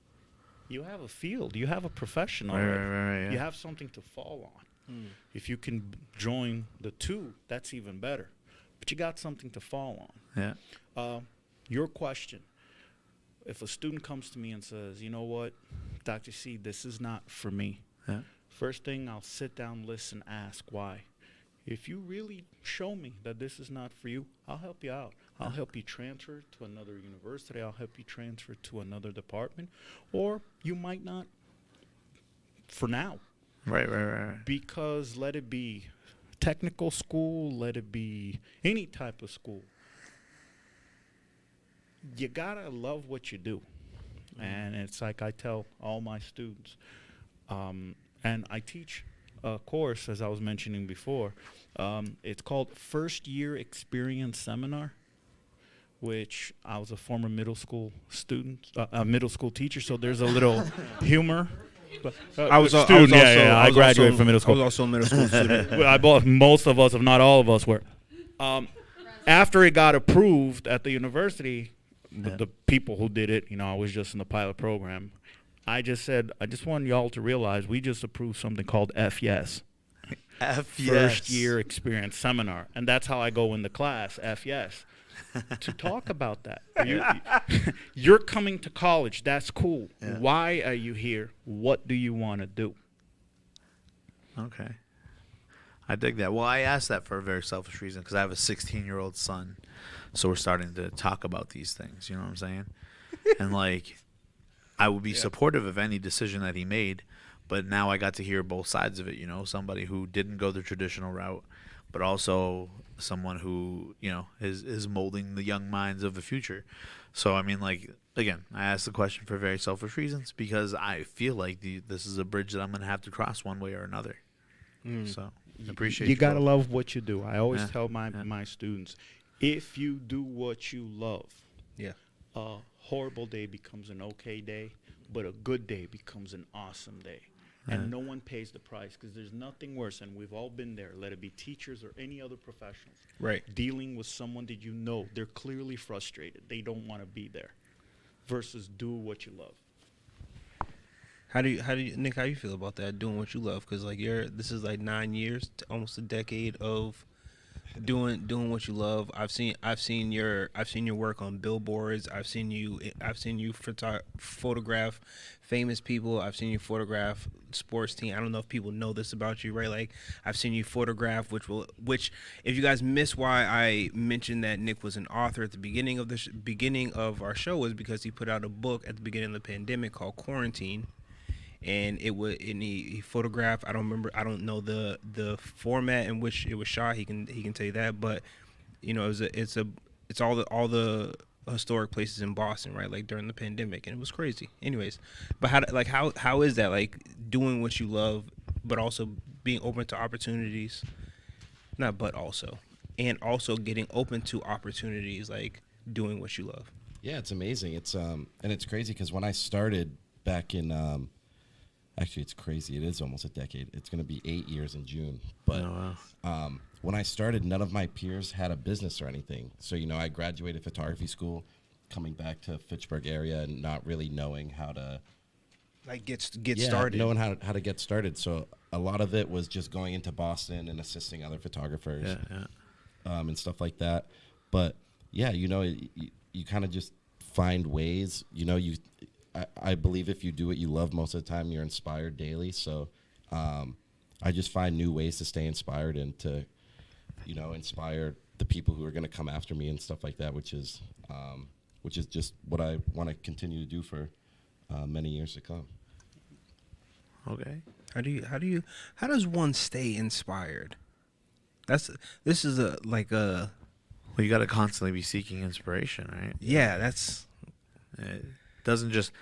You have a field. You have a profession already. Right, yeah. You have something to fall on. If you can join the two, that's even better. But you got something to fall on. Yeah. Your question. If a student comes to me and says, you know what, Dr. C, this is not for me. Yeah. First thing, I'll sit down, listen, ask why. If you really show me that this is not for you, I'll help you out. I'll help you transfer to another university. I'll help you transfer to another department. Or you might not for now. Right. Because let it be technical school, let it be any type of school. You gotta love what you do. And it's like I tell all my students, and I teach a course, as I was mentioning before. It's called First Year Experience Seminar, which I was a former middle school student, a middle school teacher, so there's a little humor. But, I graduated from middle school. I was also a middle school student. Most of us, if not all of us, were. After it got approved at the university, the people who did it, I was just in the pilot program. I just said, I just want y'all to realize we just approved something called FYES. First Year Experience Seminar. And that's how I go in the class, FYES, to talk about that. You're coming to college. That's cool. Yeah. Why are you here? What do you want to do? Okay. I dig that. Well, I asked that for a very selfish reason because I have a 16-year-old son. So we're starting to talk about these things. You know what I'm saying? And, I would be supportive of any decision that he made, but now I got to hear both sides of it, somebody who didn't go the traditional route, but also someone who, is molding the young minds of the future. So, again, I asked the question for very selfish reasons because I feel like this is a bridge that I'm going to have to cross one way or another. So, I appreciate you got to love what you do. I always tell my students, if you do what you love, a horrible day becomes an okay day, but a good day becomes an awesome day. And no one pays the price because there's nothing worse, and we've all been there, let it be teachers or any other professionals. Right. Dealing with someone that they're clearly frustrated. They don't want to be there versus do what you love. How do you, Nick, how you feel about that, doing what you love? Because, this is 9 years, almost a decade of doing what you love. I've seen your work on billboards. I've seen you photograph famous people. I've seen you photograph sports team. I don't know if people know this about you, right? I've seen you photograph, which if you guys miss why I mentioned that Nick was an author at the beginning of our show was because he put out a book at the beginning of the pandemic called Quarantine. And he photographed. I don't know the format in which it was shot. He can tell you that, but it's all the historic places in Boston, right? During the pandemic, and it was crazy. Anyways, but how is that doing what you love, but also being open to opportunities, and also getting open to opportunities, doing what you love. Yeah, it's amazing. It's and it's crazy because when I started back in. Actually, it's crazy. It is almost a decade. It's going to be 8 years in June. But when I started, none of my peers had a business or anything. So, I graduated photography school, coming back to Fitchburg area and not really knowing how to get started. Knowing how to get started. So a lot of it was just going into Boston and assisting other photographers and stuff like that. But yeah, you kind of just find ways. I believe if you do what you love most of the time, you're inspired daily. So I just find new ways to stay inspired and to, inspire the people who are going to come after me and stuff like that, which is just what I want to continue to do for many years to come. Okay. How does one stay inspired? This is well, you got to constantly be seeking inspiration, right? Yeah, that's. It doesn't just,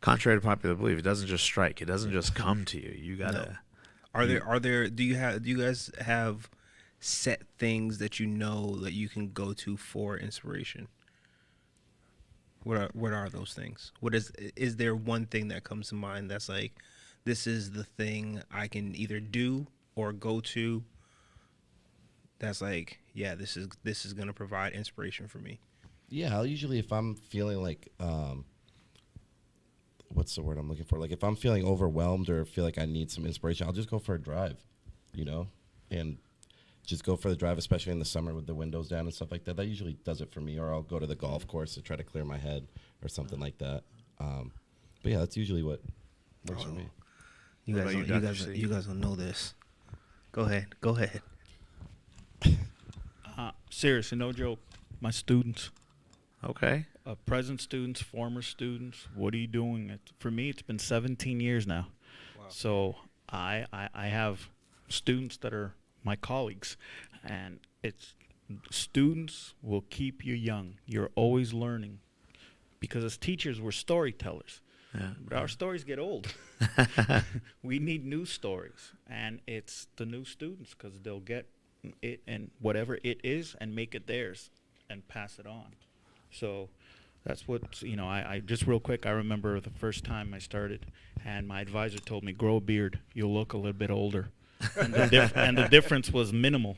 contrary to popular belief, it doesn't just strike. It doesn't just come to you. You gotta. No. Do you guys have set things that that you can go to for inspiration? What are those things? Is there one thing that comes to mind that's this is the thing I can either do or go to that's like, yeah, this is gonna provide inspiration for me? Yeah, I'll usually, if I'm feeling like, what's the word I'm looking for? Like if I'm feeling overwhelmed or feel like I need some inspiration, I'll just go for a drive, you know, and just go for the drive, especially in the summer with the windows down and stuff like that. That usually does it for me. Or I'll go to the golf course to try to clear my head or something like that. But yeah, that's usually what works for me. You What guys, about don't, you, Dr. C? you guys don't know this. Go ahead. Seriously, no joke. My students, Okay. present students, former students, what are you doing? For me, it's been 17 years now. Wow. So I have students that are my colleagues, and it's students will keep you young. You're always learning, because as teachers, we're storytellers. Yeah. But our stories get old. We need new stories, and it's the new students, because they'll get it and whatever it is and make it theirs and pass it on. So that's what, I just real quick, I remember the first time I started, and my advisor told me, grow a beard, you'll look a little bit older. And the difference was minimal.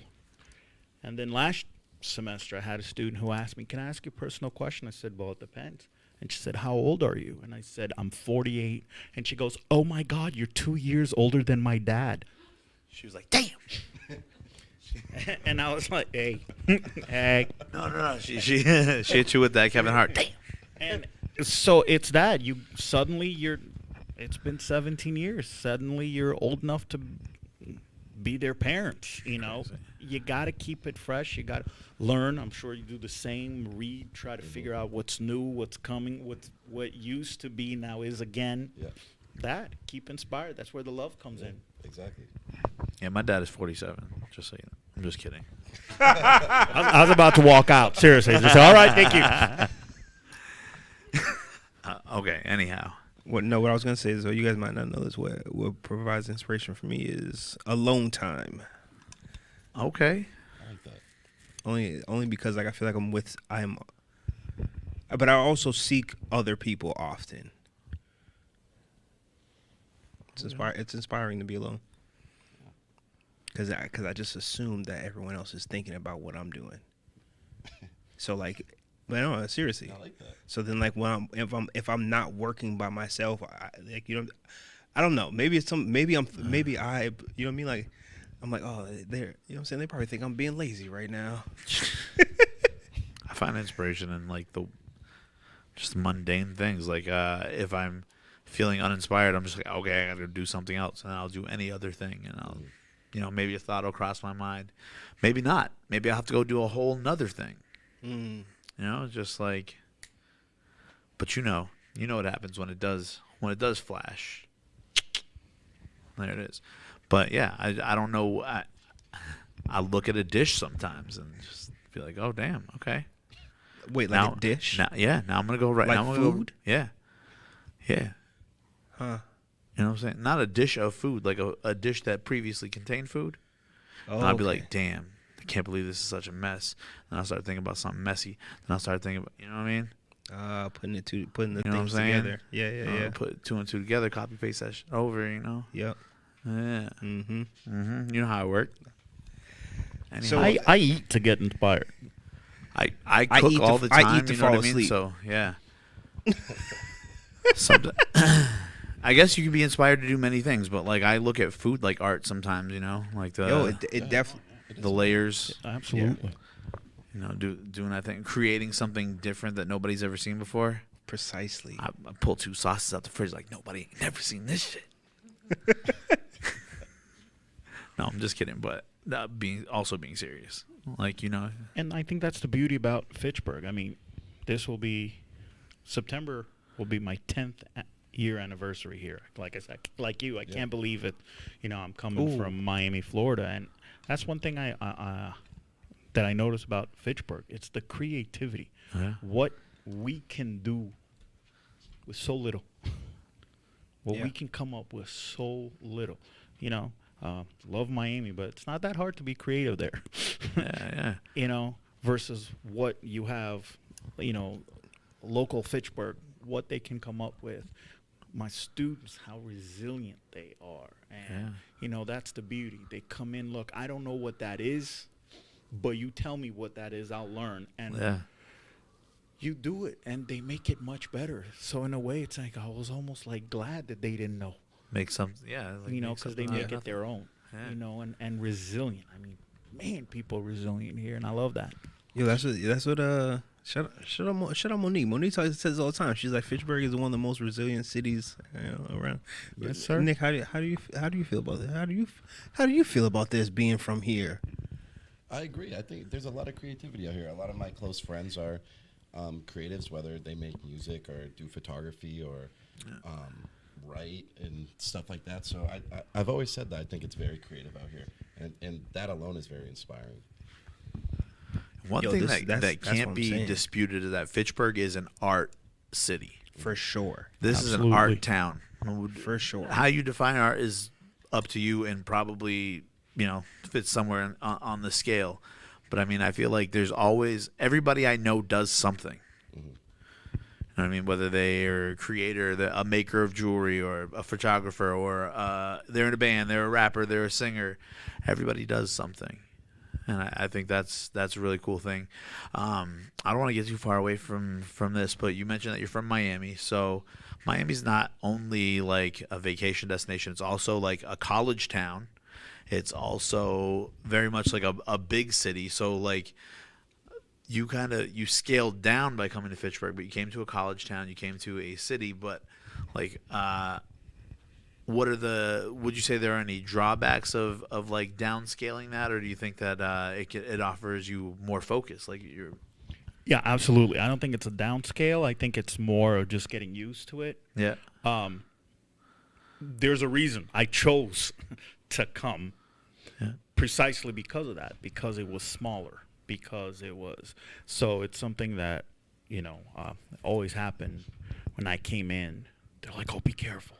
And then last semester, I had a student who asked me, can I ask you a personal question? I said, well, it depends. And she said, how old are you? And I said, I'm 48. And she goes, oh my God, you're 2 years older than my dad. She was like, damn. And I was like, hey, hey. No. She hit you with that Kevin Hart. Damn. And so it's that it's been 17 years. Suddenly you're old enough to be their parents, You got to keep it fresh. You got to learn. I'm sure you do the same. Read, try to figure out what's new, what's coming, what used to be now is again. Yeah, That, keep inspired. That's where the love comes in. exactly. Yeah, my dad is 47. Just so you know. I'm just kidding. I was about to walk out. Seriously. Just, all right, thank you. Okay, anyhow. What I was gonna say is, you guys might not know this. What provides inspiration for me is alone time. Okay. I like that. Only because I feel like but I also seek other people often. It's inspiring to be alone. Because I just assume that everyone else is thinking about what I'm doing. So like, but no, seriously. I like that. So then, like, if I'm not working by myself, I don't know. Maybe it's maybe I, you know what I mean? Like, I'm like, oh, they're, you know what I'm saying? They probably think I'm being lazy right now. I find inspiration in like just mundane things. Like if I'm feeling uninspired, I'm just like, okay, I got to do something else, and I'll do any other thing, and I'll, maybe a thought will cross my mind, maybe not. Maybe I'll have to go do a whole nother thing. Just like. But you know what happens when it does flash. There it is. But yeah, I don't know. I look at a dish sometimes and just feel like, oh damn, okay. Wait, like a dish? Now I'm gonna go right. Like now I'm food? Yeah. Huh? You know what I'm saying? Not a dish of food, like a dish that previously contained food. Oh, And I'll be like, damn, I can't believe this is such a mess. Then I'll start thinking about something messy. Then I'll start thinking about, you know what I mean? Putting the You know what I'm things saying? together. Yeah. Put two and two together, copy paste that shit over, Yep. Yeah. Mm-hmm. You know how it works. So- I eat to get inspired. I cook eat all to- the I time. eat to you know what fall I mean? asleep. So yeah. I guess you can be inspired to do many things, but like I look at food like art sometimes. Like the it definitely. the layers. Absolutely. Doing that thing, creating something different that nobody's ever seen before. Precisely. I pull two sauces out the fridge like nobody never seen this shit. No, I'm just kidding, but being serious, like And I think that's the beauty about Fitchburg. I mean, September will be my 10th year anniversary here. Like I said, like you, I can't believe it. I'm coming from Miami, Florida, and that's one thing that I notice about Fitchburg. It's the creativity. Yeah. What we can do with so little. What we can come up with so little. Love Miami, but it's not that hard to be creative there. Yeah. Versus what you have, local Fitchburg, what they can come up with. My students, how resilient they are. And, that's the beauty. They come in, look, I don't know what that is, but you tell me what that is, I'll learn. And Yeah. you do it, and they make it much better. So in a way, it's like I was almost like glad that they didn't know, Make some, yeah. Like you know, make because they something out make of it their own, Yeah. you know, and resilient. I mean, man, people are resilient here, and I love that. Yo, that's what shout out Monique. Monique says all the time. She's like, Fitchburg is one of the most resilient cities, around. Yes, sir. Nick, how do you feel about that? How do you feel about this being from here? I agree. I think there's a lot of creativity out here. A lot of my close friends are creatives, whether they make music or do photography or write and stuff like that. So I've always said that I think it's very creative out here, and that alone is very inspiring. One Yo, thing that's that what can't I'm be saying. disputed is that Fitchburg is an art city. For sure. This is an Absolutely. art town. For sure. How you define art is up to you, and probably, you know, fits somewhere on the scale. But I mean, I feel like there's always, everybody I know does something. You know what I mean? Whether they are a creator, a maker of jewelry, or a photographer, or they're in a band, they're a rapper, they're a singer. Everybody does something. And I think that's a really cool thing. I don't want to get too far away from this, but you mentioned that you're from Miami. So Miami's not only like a vacation destination, it's also like a college town. It's also very much like a big city. So like you scaled down by coming to Fitchburg, but you came to a college town, you came to a city, but like would you say there are any drawbacks of like downscaling that, or do you think that it offers you more focus? Like you're Yeah, absolutely. I don't think it's a downscale. I think it's more of just getting used to it. yeah. There's a reason I chose to come precisely because of that, because it was smaller, because it was. So it's something that, you know, always happened when I came in. They're like, oh, be careful.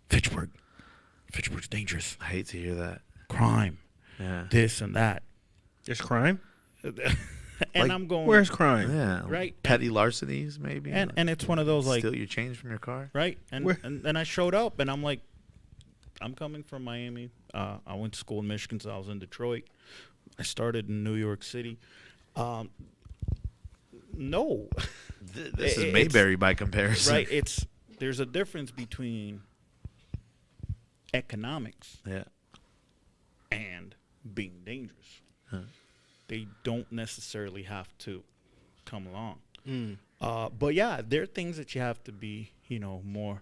Fitchburg's dangerous. I hate to hear that. Crime, Yeah. this and that. There's crime? And Like, I'm going, Where's crime? Yeah. Right. Petty larcenies, maybe. and Like, it's one of those like, steal your change from your car. right? And, Where- and I showed up, and I'm like, I'm coming from Miami. I went to school in Michigan, so I was in Detroit. I started in New York City. No, This is It's- Mayberry by comparison. right? There's a difference between economics Yeah. and being dangerous. They don't necessarily have to come along. But yeah, there are things that you have to be, you know, more.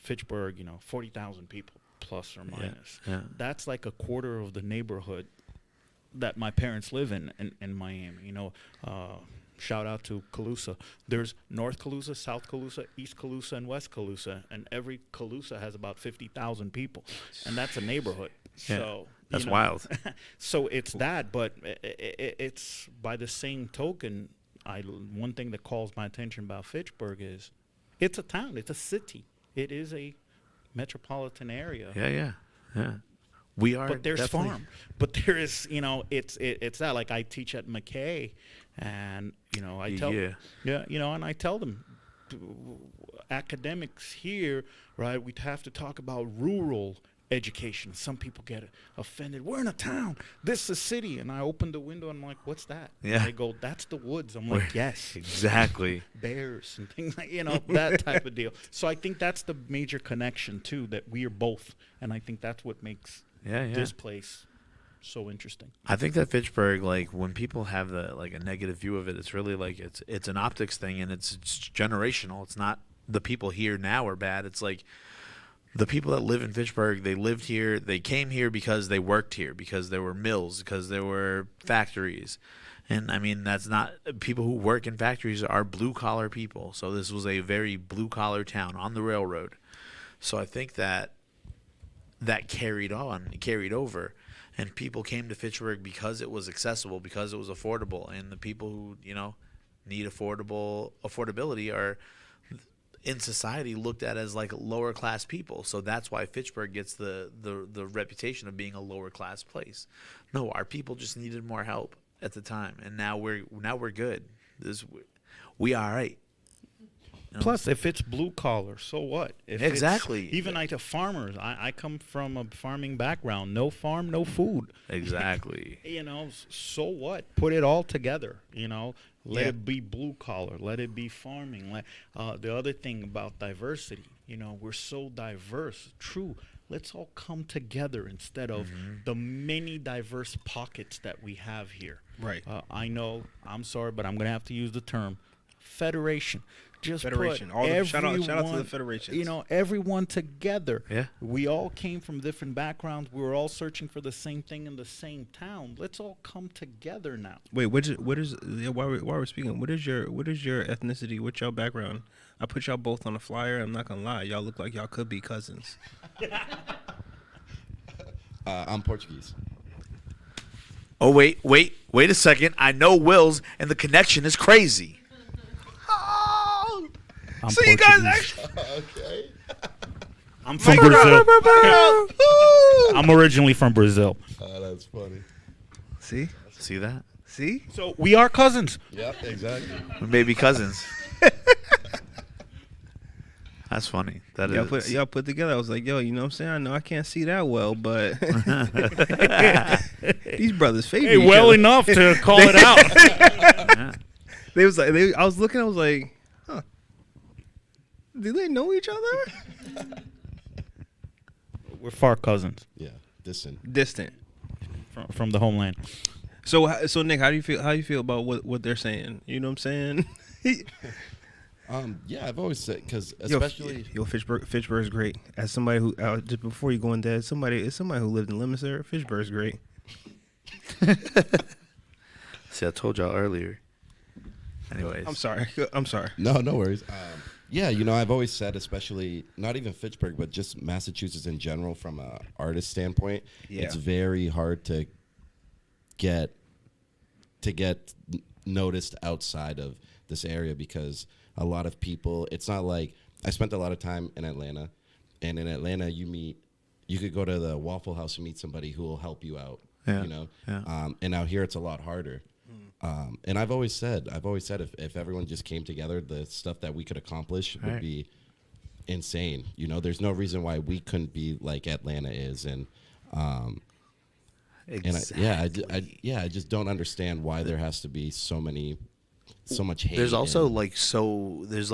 Fitchburg, you know, 40,000 people plus or minus. yeah. That's like a quarter of the neighborhood that my parents live in Miami. You know, shout out to Calusa. There's North Calusa, South Calusa, East Calusa, and West Calusa, and every Calusa has about 50,000 people, and that's a neighborhood. Yeah. So That's you know, wild. So it's that, but it's by the same token. One thing that calls my attention about Fitchburg is it's a town, it's a city, it is a metropolitan area. Yeah. We are. But there's definitely- farm. But there is, you know, it's that. Like I teach at McKay, and you know I tell Yeah. you know, and I tell them academics here, right? We'd have to talk about rural education. Some people get offended. We're in a town. This is a city. And I open the window and I'm like, what's that? Yeah. They go, that's the woods. I'm like, yes. Exactly. Bears and things like, you know, that type of deal. So I think that's the major connection too, that we are both. And I think that's what makes Yeah. this place so interesting. I think that Fitchburg, like when people have a negative view of it, it's really like it's an optics thing, and it's generational. It's not the people here now are bad. It's like the people that live in Fitchburg, they lived here, they came here because they worked here, because there were mills, because there were factories. And I mean, that's not, people who work in factories are blue collar people. So this was a very blue collar town on the railroad. So I think that carried over, and people came to Fitchburg because it was accessible, because it was affordable, and the people who, you know, need affordability are in society looked at as like lower class people. So that's why Fitchburg gets the reputation of being a lower class place. No, our people just needed more help at the time, and now we're good. We all right. Plus, if it's blue collar, so what? If Exactly. Even like the farmers. I come from a farming background. No farm, no food. Exactly. So what? Put it all together. Let Yeah. it be blue collar. Let it be farming. The other thing about diversity, we're so diverse. True. Let's all come together instead of the many diverse pockets that we have here. Right. I know, I'm sorry, but I'm going to have to use the term federation. Just Federation. put Shout out to the everyone, federations. everyone together. Yeah. We all came from different backgrounds. We were all searching for the same thing in the same town. Let's all come together now. Wait, what is while we're speaking, what is your ethnicity? What's your background? I put y'all both on a flyer. I'm not gonna lie, y'all look like y'all could be cousins. I'm Portuguese. Oh, wait a second. I know Will's, and the connection is crazy. I'm So you guys Portuguese. actually... Okay. I'm from Brazil. I'm originally from Brazil. That's funny. See? See that? See? So we are cousins. Yep, exactly. We may be cousins. That's funny. That is. Y'all put together. I was like, yo, you know what I'm saying? I know I can't see that well, but these brothers favor Hey, each well other. enough to call it out. Yeah. I was looking, I was like, huh. Do they know each other? We're far cousins Yeah, distant. Distant. from the homeland. So Nick, how do you feel about what they're saying? You know what I'm saying? Yeah, I've always said, because especially Fitchburg's great. As somebody who just before you go in there, somebody who lived in Leominster, Fitchburg's great. See, I told y'all earlier. Anyways. I'm sorry. no worries. Yeah, I've always said, especially not even Fitchburg, but just Massachusetts in general, from a artist standpoint, it's very hard to get noticed outside of this area, because a lot of people, it's not like, I spent a lot of time in Atlanta, and in Atlanta you could go to the Waffle House and meet somebody who will help you out. Yeah. Yeah. And out here it's a lot harder. And I've always said if everyone just came together, the stuff that we could accomplish would be insane. There's no reason why we couldn't be like Atlanta is, and Exactly. I just don't understand why there has to be so much hate. There's also there's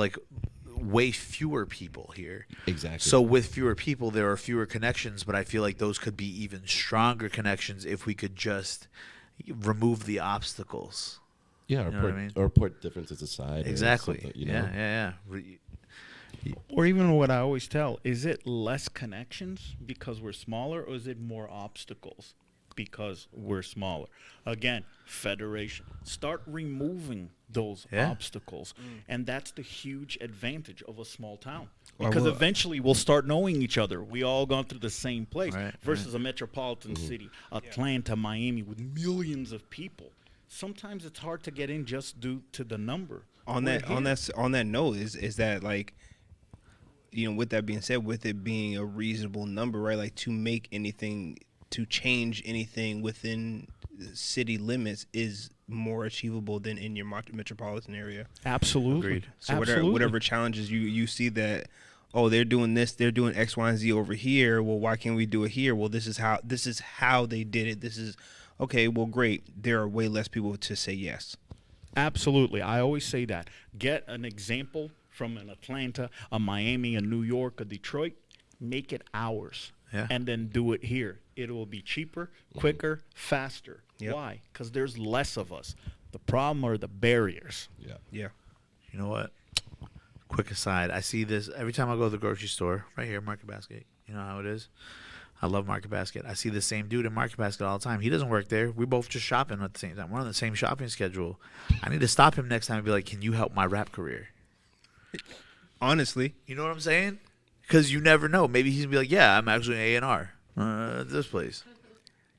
way fewer people here. Exactly. So with fewer people, there are fewer connections, but I feel like those could be even stronger connections if we could just remove the obstacles. yeah, you know what I mean? or put differences aside. Exactly. Or something, Yeah. Or even what I always tell, is it less connections because we're smaller, or is it more obstacles because we're smaller? Again, federation. Start removing those obstacles. And that's the huge advantage of a small town. Because eventually we'll start knowing each other. We all gone through the same place versus a metropolitan city, Atlanta, Miami, with millions of people. Sometimes it's hard to get in just due to the number. On that note, is that like, with that being said, with it being a reasonable number, right? Like to change anything within city limits is more achievable than in your metropolitan area. Absolutely. Agreed. So whatever challenges you see that, oh, they're doing this, they're doing X, Y, and Z over here. Well, why can't we do it here? Well, this is how they did it. This is okay. Well, great. There are way less people to say yes. Absolutely. I always say that. Get an example from an Atlanta, a Miami, a New York, a Detroit. Make it ours. Yeah. And then do it here. It will be cheaper, quicker, faster. Yep. Why? Because there's less of us. The problem are the barriers. Yeah. You know what? Quick aside, I see this every time I go to the grocery store, right here, Market Basket. You know how it is? I love Market Basket. I see the same dude in Market Basket all the time. He doesn't work there. We both just shopping at the same time. We're on the same shopping schedule. I need to stop him next time and be like, can you help my rap career? Honestly. You know what I'm saying? Because you never know. Maybe he's going to be like, yeah, I'm actually an A&R at this place.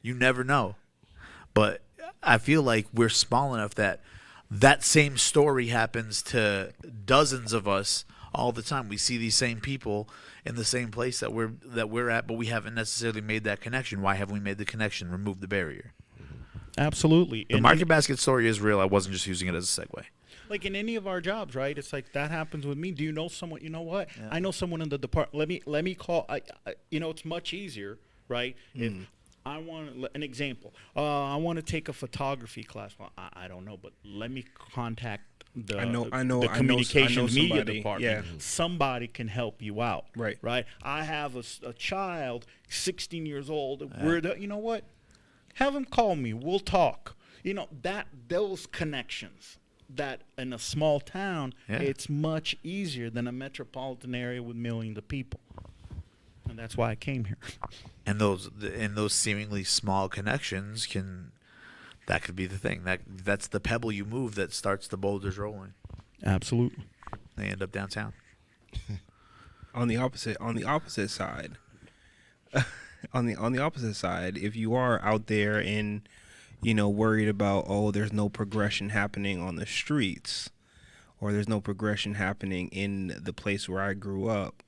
You never know. But I feel like we're small enough that same story happens to dozens of us all the time. We see these same people in the same place that we're at, but we haven't necessarily made that connection. Why haven't we made the connection? Remove the barrier. Absolutely. The Market Basket story is real. I wasn't just using it as a segue. like in any of our jobs, right? It's like that happens with me. Do you know someone? You know what? I know someone in the department. Let me call. You know, it's much easier, right? If I want an example, I want to take a photography class. Well, I don't know, but let me contact the the communications media somebody, department. Somebody can help you out, Right. Right. I have a child, 16 years old. You know what? Have him call me. We'll talk. You know, those connections that in a small town, it's much easier than a metropolitan area with millions of people. And that's why I came here. And those seemingly small connections that could be the thing. That's the pebble you move that starts the boulders rolling. Absolutely. They end up downtown. On the opposite side, on the opposite side, if you are out there and worried about, there's no progression happening on the streets, or there's no progression happening in the place where I grew up,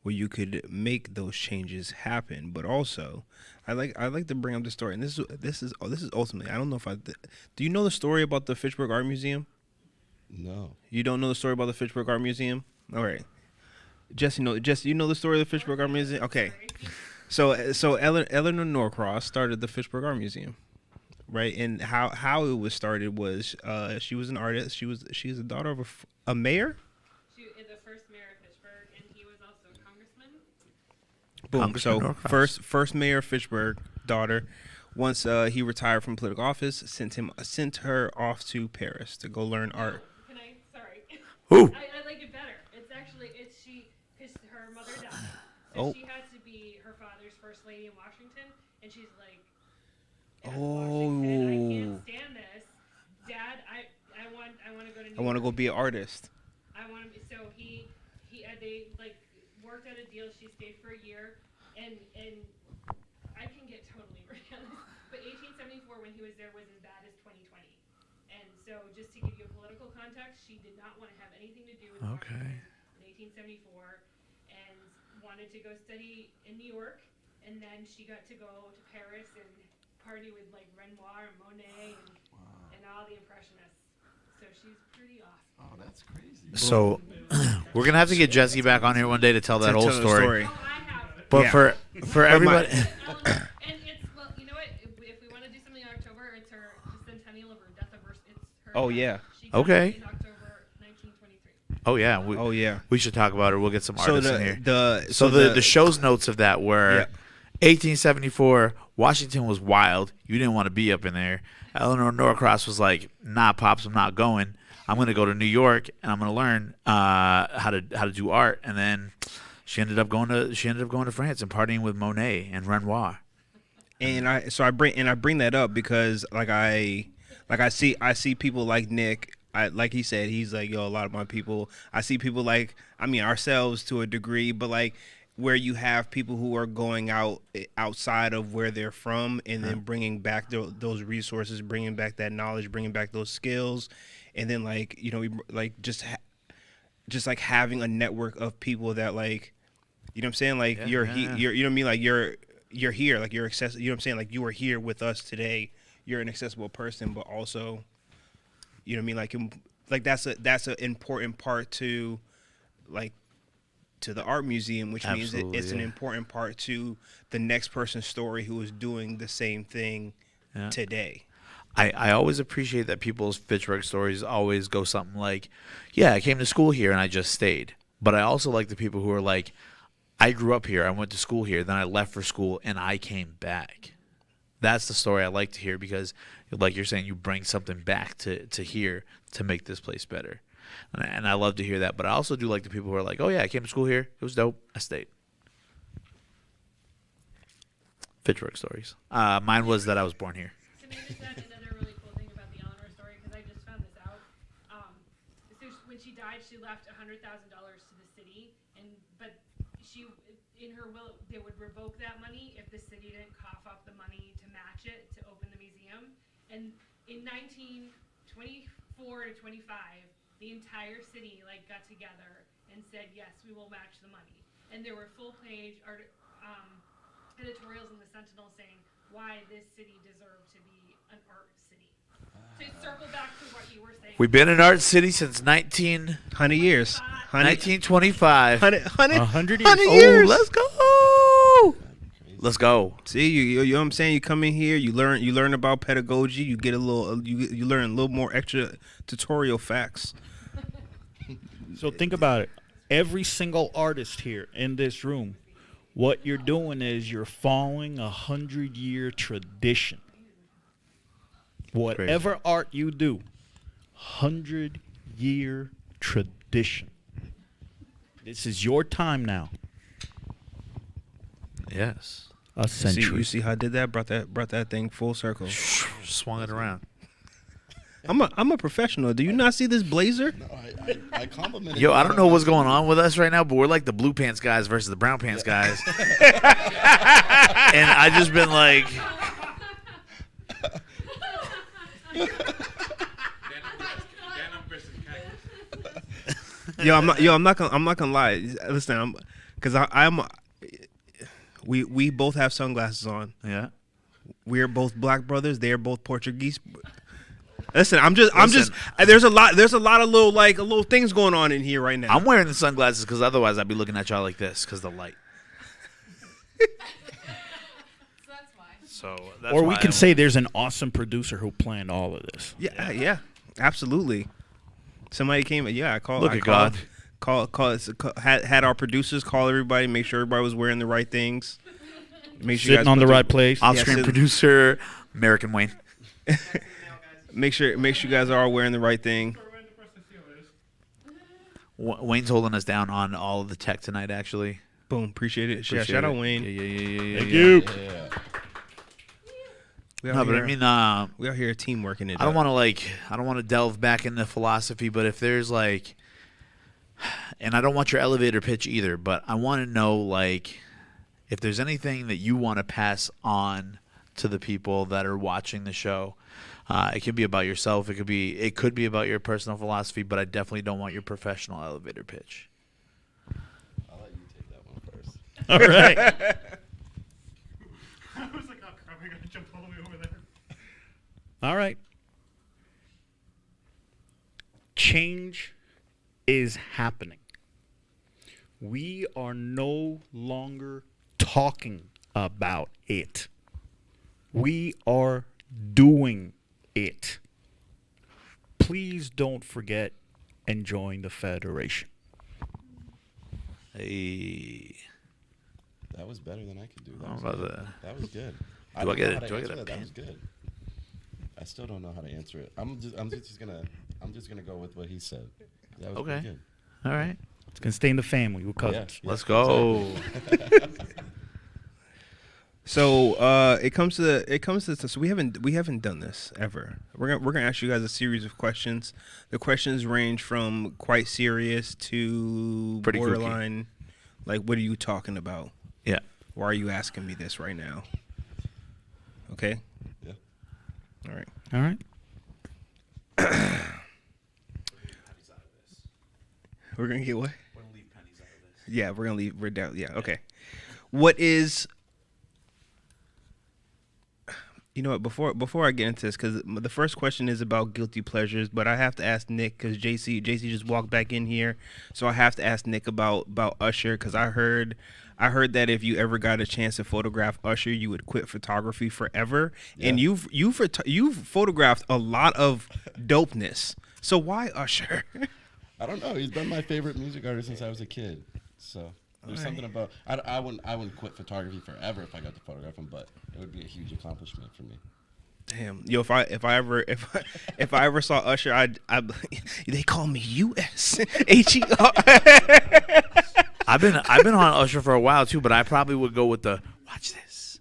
where you could make those changes happen. But also, I like to bring up the story, and this is ultimately, I don't know if do you know the story about the Fitchburg Art Museum? No. You don't know the story about the Fitchburg Art Museum? All right. Jesse, you know the story of the Fitchburg Art Museum? Okay. So Eleanor Norcross started the Fitchburg Art Museum, right? And how it was started was she was an artist. She's the daughter of a mayor. She is the first mayor of Fitchburg, and he was also a congressman. Boom. Congressman So Norcross. first mayor of Fitchburg, daughter. Once he retired from political office, sent her off to Paris to go learn art. Can I? Sorry. Ooh. I like it better. It's she, because her mother died. Oh. So she had to be her father's first lady in Washington, and she's like, Oh. I can't stand this. Dad, I want to go to New York. I want to go be an artist. I want to. So they like worked out a deal. She stayed for a year, and I can get totally right on this, but 1874 when he was there was as bad as 2020. And so just to give you a political context, she did not want to have anything to do with Washington in 1874, and wanted to go study in New York, and then she got to go to Paris and party with like Renoir and Monet and all the impressionists. So she's pretty awesome. Oh, that's crazy. So we're gonna have to get Jesse back on here one day to tell that whole story. Oh, I have. But Yeah. for everybody, And it's, well, you know what? If we want to do something in October, it's her centennial of her death of her. It's her. Oh, death. yeah. She died Okay. in October 1923. oh yeah, we should talk about her. We'll get some artists in here. The show's notes of that were 1874. Washington was wild. You didn't want to be up in there. Eleanor Norcross was like, "Nah, pops, I'm not going. I'm going to go to New York and I'm going to learn how to do art." And then she ended up going to France and partying with Monet and Renoir. And I bring that up because I see people like Nick. Like he said, he's like, yo, a lot of my people. I see people like, ourselves to a degree, but like where you have people who are going outside of where they're from, and then bringing back those resources, bringing back that knowledge, bringing back those skills, and then like just like having a network of people that like, you know what I'm saying, like you're you know what I mean, like you're here, like you're accessible. You know what I'm saying, like you are here with us today. You're an accessible person, but also, you know what I mean, like that's an important part to the art museum, which means it's an important part to the next person's story who is doing the same thing today. I always appreciate that people's Fitchburg stories always go something like, yeah, I came to school here and I just stayed. But I also like the people who are like, I grew up here, I went to school here, then I left for school and I came back. That's the story I like to hear because, like you're saying, you bring something back to here to make this place better. And I love to hear that. But I also do like the people who are like, oh, yeah, I came to school here. It was dope. I stayed. Fitchburg stories. Mine was that I was born here. To me, just another really cool thing about the Eleanor story, because I just found this out. So when she died, she left $100,000 to the city, but she, in her will, they would revoke that money if the city didn't cough up the money to match it to open the museum. And in 1924 to 25, the entire city got together and said, yes, we will match the money. And there were full-page editorials in the Sentinel saying why this city deserved to be an art city. To circle back to what you were saying. We've been in Art City since 100 years. 1925. 100 years. 100 Oh, years. let's go. Let's go. See, you know what I'm saying? You come in here, you learn about pedagogy, you get a little, you learn a little more extra tutorial facts. So think about it. Every single artist here in this room, what you're doing is you're following 100-year tradition. Whatever art you do, 100-year tradition. This is your time now. Yes. A century. You see how I did that? Brought that thing full circle. Swung it around. I'm a professional. Do you not see this blazer? No, I complimented. Yo, I don't know what's going on with us right now, but we're like the blue pants guys versus the brown pants guys. And I just been like, I'm not gonna lie. Listen, we both have sunglasses on. yeah. We're both black brothers. They are both Portuguese. Listen, there's a lot of little things going on in here right now. I'm wearing the sunglasses because otherwise I'd be looking at y'all like this because the light. So that's Or we why can I'm- say there's an awesome producer who planned all of this. Yeah, absolutely. Somebody came. Yeah, I called. Look I at called, God. had our producers call everybody, make sure everybody was wearing the right things. Make sure Sitting on the right place. Off-screen so- producer, American Wayne. Make sure you guys are all wearing the right thing. Wayne's holding us down on all of the tech tonight, actually. Boom, appreciate it. Appreciate Shout out it. Wayne. Yeah. Thank you. Yeah. We No, out but I here- mean, we out here team working it. I don't up. want to delve back into philosophy, but if there's like, and I don't want your elevator pitch either, but I want to know like, if there's anything that you want to pass on to the people that are watching the show. It could be about yourself. It could be about your personal philosophy, but I definitely don't want your professional elevator pitch. I'll let you take that one first. All right. I was like, oh crap, I gotta jump all the way over there. All right. Change is happening. We are no longer talking about it. We are doing it. Please don't forget and join the Federation. Hey, That was better than I could do. That I'm was about good. to- That was good. Do I don't get know it? how to Do I get answer a that. That pin? was good. I still don't know how to answer it. I'm just gonna go with what he said. That was Okay. pretty good. all right, It's going to stay in the family. We're cousins. Yeah, let's go. So it comes to so we haven't done this ever. We're gonna ask you guys a series of questions. The questions range from quite serious to Pretty kooky. borderline. Like, what are you talking about? Yeah. Why are you asking me this right now? Okay. Yeah. All right. All right. We're gonna get what? Yeah, we're gonna leave. We're down. Yeah. Okay. What is? You know what? Before I get into this, because the first question is about guilty pleasures, but I have to ask Nick because JC just walked back in here, so I have to ask Nick about Usher because I heard that if you ever got a chance to photograph Usher, you would quit photography forever. Yeah. And you've photographed a lot of dopeness. So why Usher? I don't know. He's been my favorite music artist since I was a kid. So there's something about I wouldn't quit photography forever if I got to photograph him, but it would be a huge accomplishment for me. Damn, yo, if I ever saw Usher, I they call me US HER. I've been on Usher for a while too, but I probably would go with the watch this.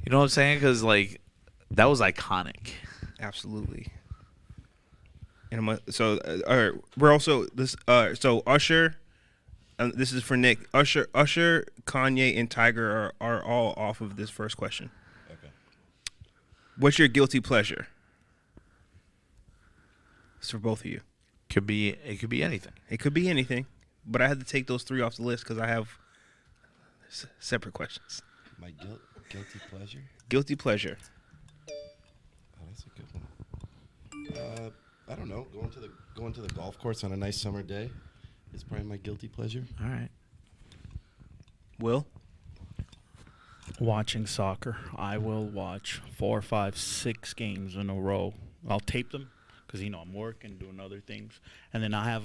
You know what I'm saying? Because like that was iconic. Absolutely. And all right, we're also this. So Usher, this is for Nick. Usher, Kanye, and Tiger are all off of this first question. Okay. What's your guilty pleasure? It's for both of you. It could be anything. It could be anything, but I had to take those three off the list because I have separate questions. My guilty pleasure? Guilty pleasure. Oh, that's a good I don't know. Going to the golf course on a nice summer day is probably my guilty pleasure. All right. Will? Watching soccer. I will watch 4, 5, 6 games in a row. I'll tape them because I'm working, doing other things, and then I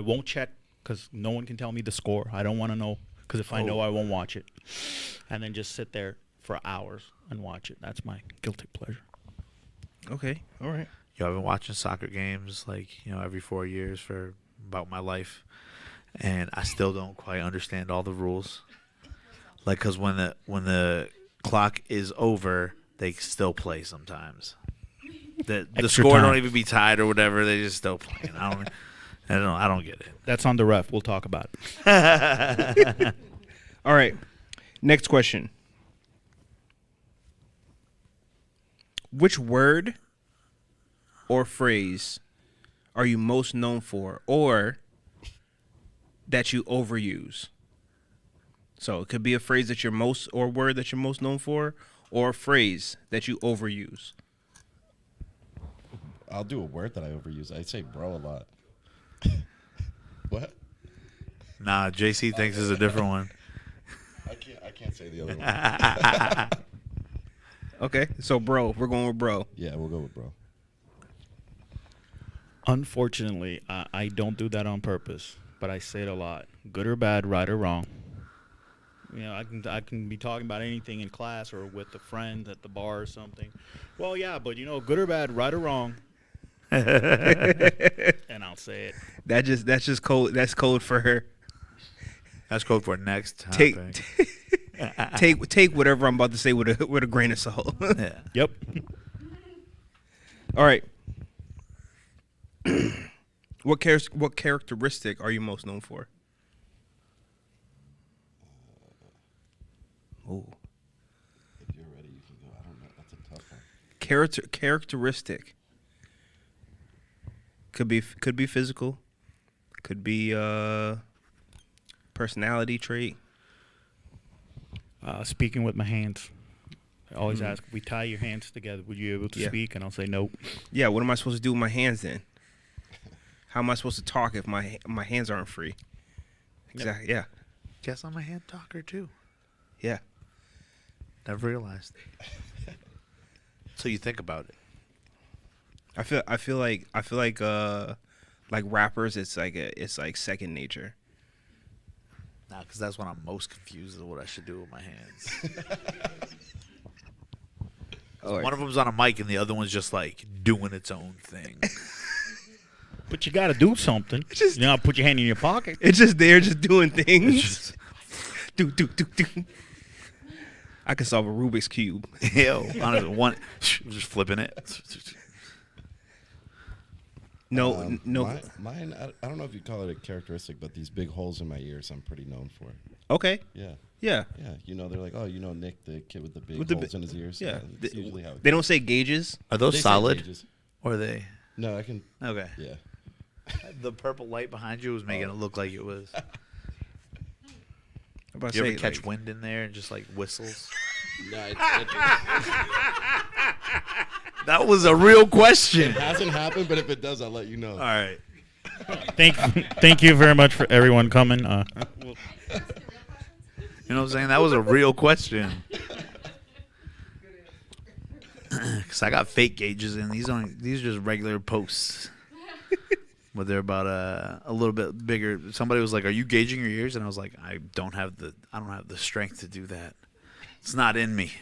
won't check because no one can tell me the score. I don't want to know because if I know, I won't watch it, and then just sit there for hours and watch it. That's my guilty pleasure. Okay. All right. I've been watching soccer games every 4 years for about my life, and I still don't quite understand all the rules. Like, cause when the clock is over, they still play sometimes. The score time. don't even be tied or whatever. They just still playing. I don't get it. That's on the ref. We'll talk about it. All right. Next question. Which word or phrase are you most known for, or that you overuse? So it could be a phrase that or word that you're most known for, or a phrase that you overuse. I'll do a word that I overuse. I say bro a lot. What? Nah, JC thinks it's a different one. I can't say the other one. Okay, so bro, we're going with bro. Yeah, we'll go with bro. Unfortunately, I don't do that on purpose, but I say it a lot. Good or bad, right or wrong. I can be talking about anything in class or with a friend at the bar or something. Well, yeah, but good or bad, right or wrong. And I'll say it. That's just code. That's code for her. That's code for next topic. Take whatever I'm about to say with a grain of salt. Yeah. Yep. All right. What characteristic are you most known for? Oh. If you're ready, you can go. I don't know. That's a tough one. Characteristic. Could be physical. Could be personality trait. Speaking with my hands. I always ask, if we tie your hands together, would you be able to speak? And I'll say nope. Yeah, what am I supposed to do with my hands then? How am I supposed to talk if my hands aren't free? Exactly. Yeah. Guess I'm a hand talker too. Yeah. Never realized. So you think about it. I feel like rappers, it's like second nature. Nah, because that's when I'm most confused of what I should do with my hands. Oh, One of them's on a mic and the other one's just like doing its own thing. But you got to do something. Just- put your hand in your pocket. It's just there, just doing things. It's just, do. I can solve a Rubik's cube. one, just flipping it. No. Mine, I don't know if you call it a characteristic, but these big holes in my ears, I'm pretty known for. Okay. Yeah. Yeah. Yeah. They're like, oh, Nick, the kid with the big With the holes in his ears. Yeah. That's usually how it They goes. don't say gauges. Are those They say solid? gauges. Or are they? No, I can. Okay. Yeah. The purple light behind you was making it look like it was. I'm about to You ever say, catch like, wind in there and just like whistles? No, it That was a real question. hasn't happened, but if it does, I'll let you know. All right. Thank you very much for everyone coming. You know what I'm saying? That was a real question. Because I got fake gauges in. These are just regular posts. But they're about a little bit bigger. Somebody was like, "Are you gauging your ears?" And I was like, I don't have the strength to do that. It's not in me.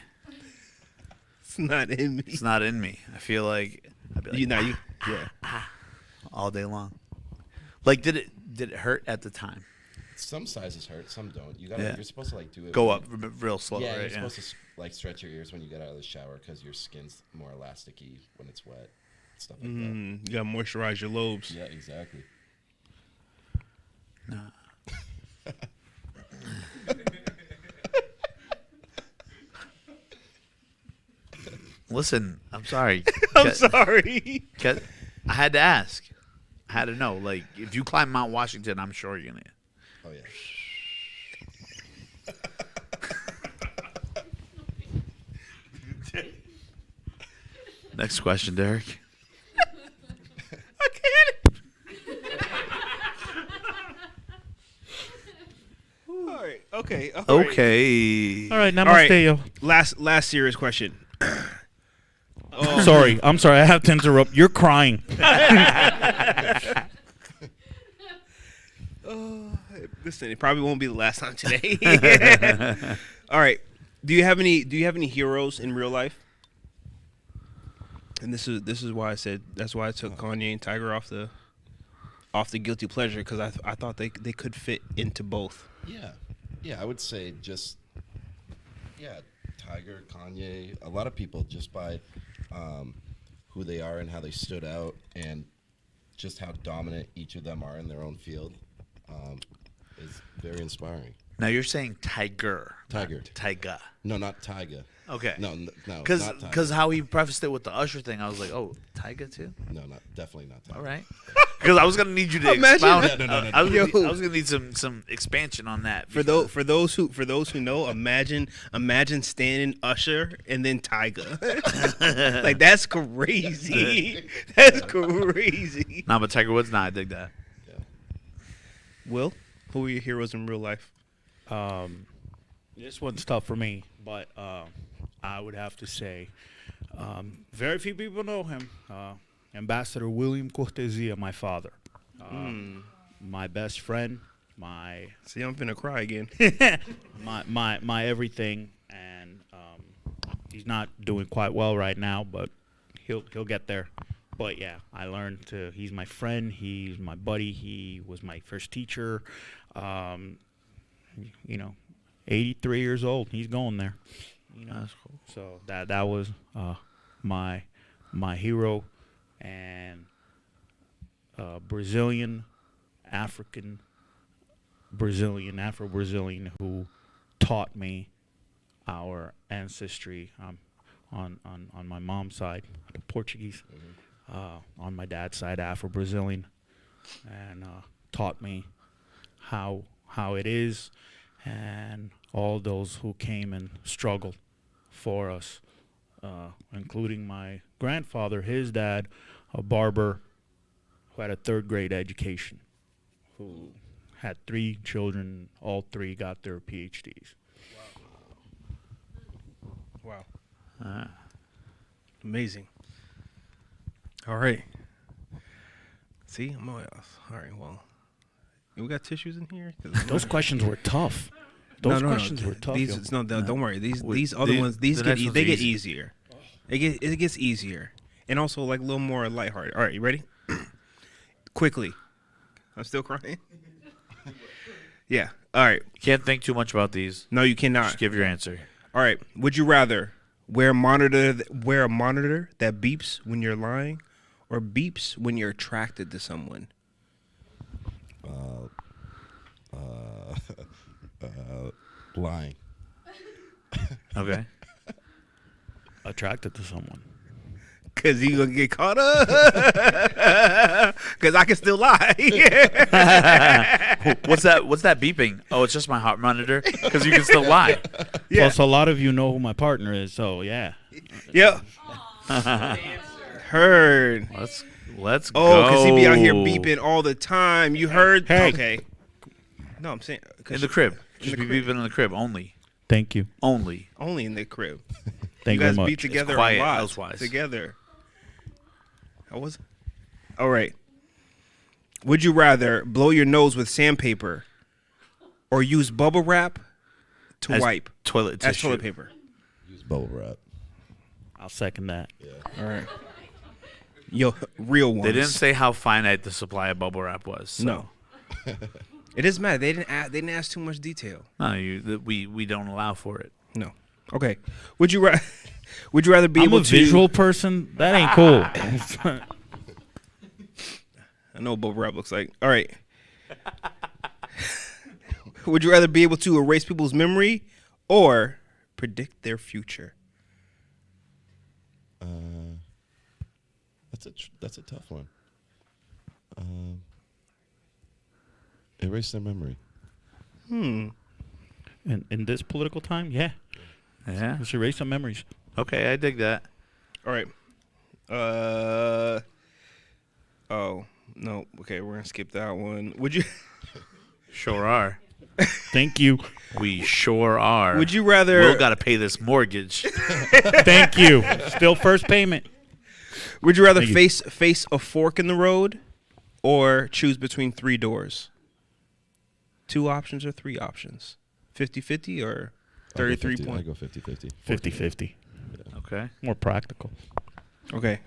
it's not in me. It's not in me. I feel like I'd be like, Yeah. all day long. Like, did it hurt at the time? Some sizes hurt, some don't. Yeah. You're supposed to do it. Go when up real slow, Yeah, right? you're supposed to stretch your ears when you get out of the shower because your skin's more elasticy when it's wet, stuff like You gotta moisturize your lobes. that. Yeah, exactly. No. Listen, I'm sorry. I'm sorry. I had to ask. I had to know. Like, if you climb Mount Washington, I'm sure you're gonna. Oh yeah. Next question, Derek. Okay. All right. Okay. All right, namaste, All right. yo. Last serious question. Sorry, I'm sorry. I have to interrupt. You're crying. Listen, it probably won't be the last time today. All right. Do you have any heroes in real life? And this is why I said that's why I took Kanye and Tiger off the guilty pleasure, because I thought they could fit into both. Yeah, I would say just Tiger, Kanye, a lot of people just by who they are and how they stood out and just how dominant each of them are in their own field is very inspiring. Now you're saying Tiger. Tiger. Not Tyga. No, not Tyga. Okay. No, not Because Tyga. how he prefaced it with the Usher thing, I was like, oh, Tyga too? No, definitely not Tyga. All right. Because I was gonna need you to Imagine expound. that. No. I was Yo. gonna need some expansion on that. For those who know, imagine standing Usher and then Tyga. Like, that's crazy. That's crazy. Nah, but Tiger Woods, I dig that. Will, who are your heroes in real life? This one's tough for me, but I would have to say very few people know him. Ambassador William Cortezia, my father, my best friend, my See, I'm finna cry again. my everything, and he's not doing quite well right now, but he'll get there. But yeah, I learned to. He's my friend. He's my buddy. He was my first teacher. 83 years old. He's going there. That's cool. So that was my hero, and Afro-Brazilian who taught me our ancestry. On my mom's side, Portuguese. On my dad's side, Afro-Brazilian, and taught me how it is, and all those who came and struggled for us, including my grandfather, his dad, a barber who had a third-grade education, who had 3 children. All 3 got their PhDs. Wow. Amazing. All right. See, I'm all right. Well, we got tissues in here. Those questions were tough. Those questions were tough. These, yo. don't worry. These other ones, they get easier. It gets easier, and also like a little more lighthearted. All right, you ready? Quickly. I'm still crying. Yeah. All right. Can't think too much about these. No, you cannot. Just give your answer. All right. Would you rather wear a monitor that beeps when you're lying, or beeps when you're attracted to someone? Lying. Okay. Attracted to someone. Cause you gonna get caught up. Cause I can still lie. What's that beeping? Oh, it's just my heart monitor. Because you can still lie. Yeah. Plus, a lot of you know who my partner is, so yeah. Yep. Heard. Let's go. Oh, cause he be out here beeping all the time. You heard? Hey. Okay. No, I'm saying In the crib. In Just the be crib. beeping in the crib only. Thank you. Only. Only in the crib. Thank You you guys very be much. together quiet a lot. elsewise. Together. How was? All right. Would you rather blow your nose with sandpaper, or use bubble wrap to As wipe toilet as tissue. toilet paper? Use bubble wrap. I'll second that. All right. Yo, real ones. They didn't say how finite the supply of bubble wrap was. So. No. It doesn't matter. They didn't ask too much detail. No, we don't allow for it. No. Okay. Would you rather be I'm able a to visual person. That ain't cool. I know what bubble wrap looks like. All right. Would you rather be able to erase people's memory or predict their future? That's a tough one. Erase their memory. in this political time, yeah. Yeah. Let's erase some memories. Okay, I dig that. All right. Oh, no. Okay, we're going to skip that one. Would you Sure are. Thank you. We sure are. Would you rather? Will got to pay this mortgage. Thank you. Still first payment. Would you rather Thank you. face a fork in the road, or choose between 3 doors? 2 options or 3 options? 50-50 or 33 I point? go 50-50. 50-50. Okay. More practical. Okay.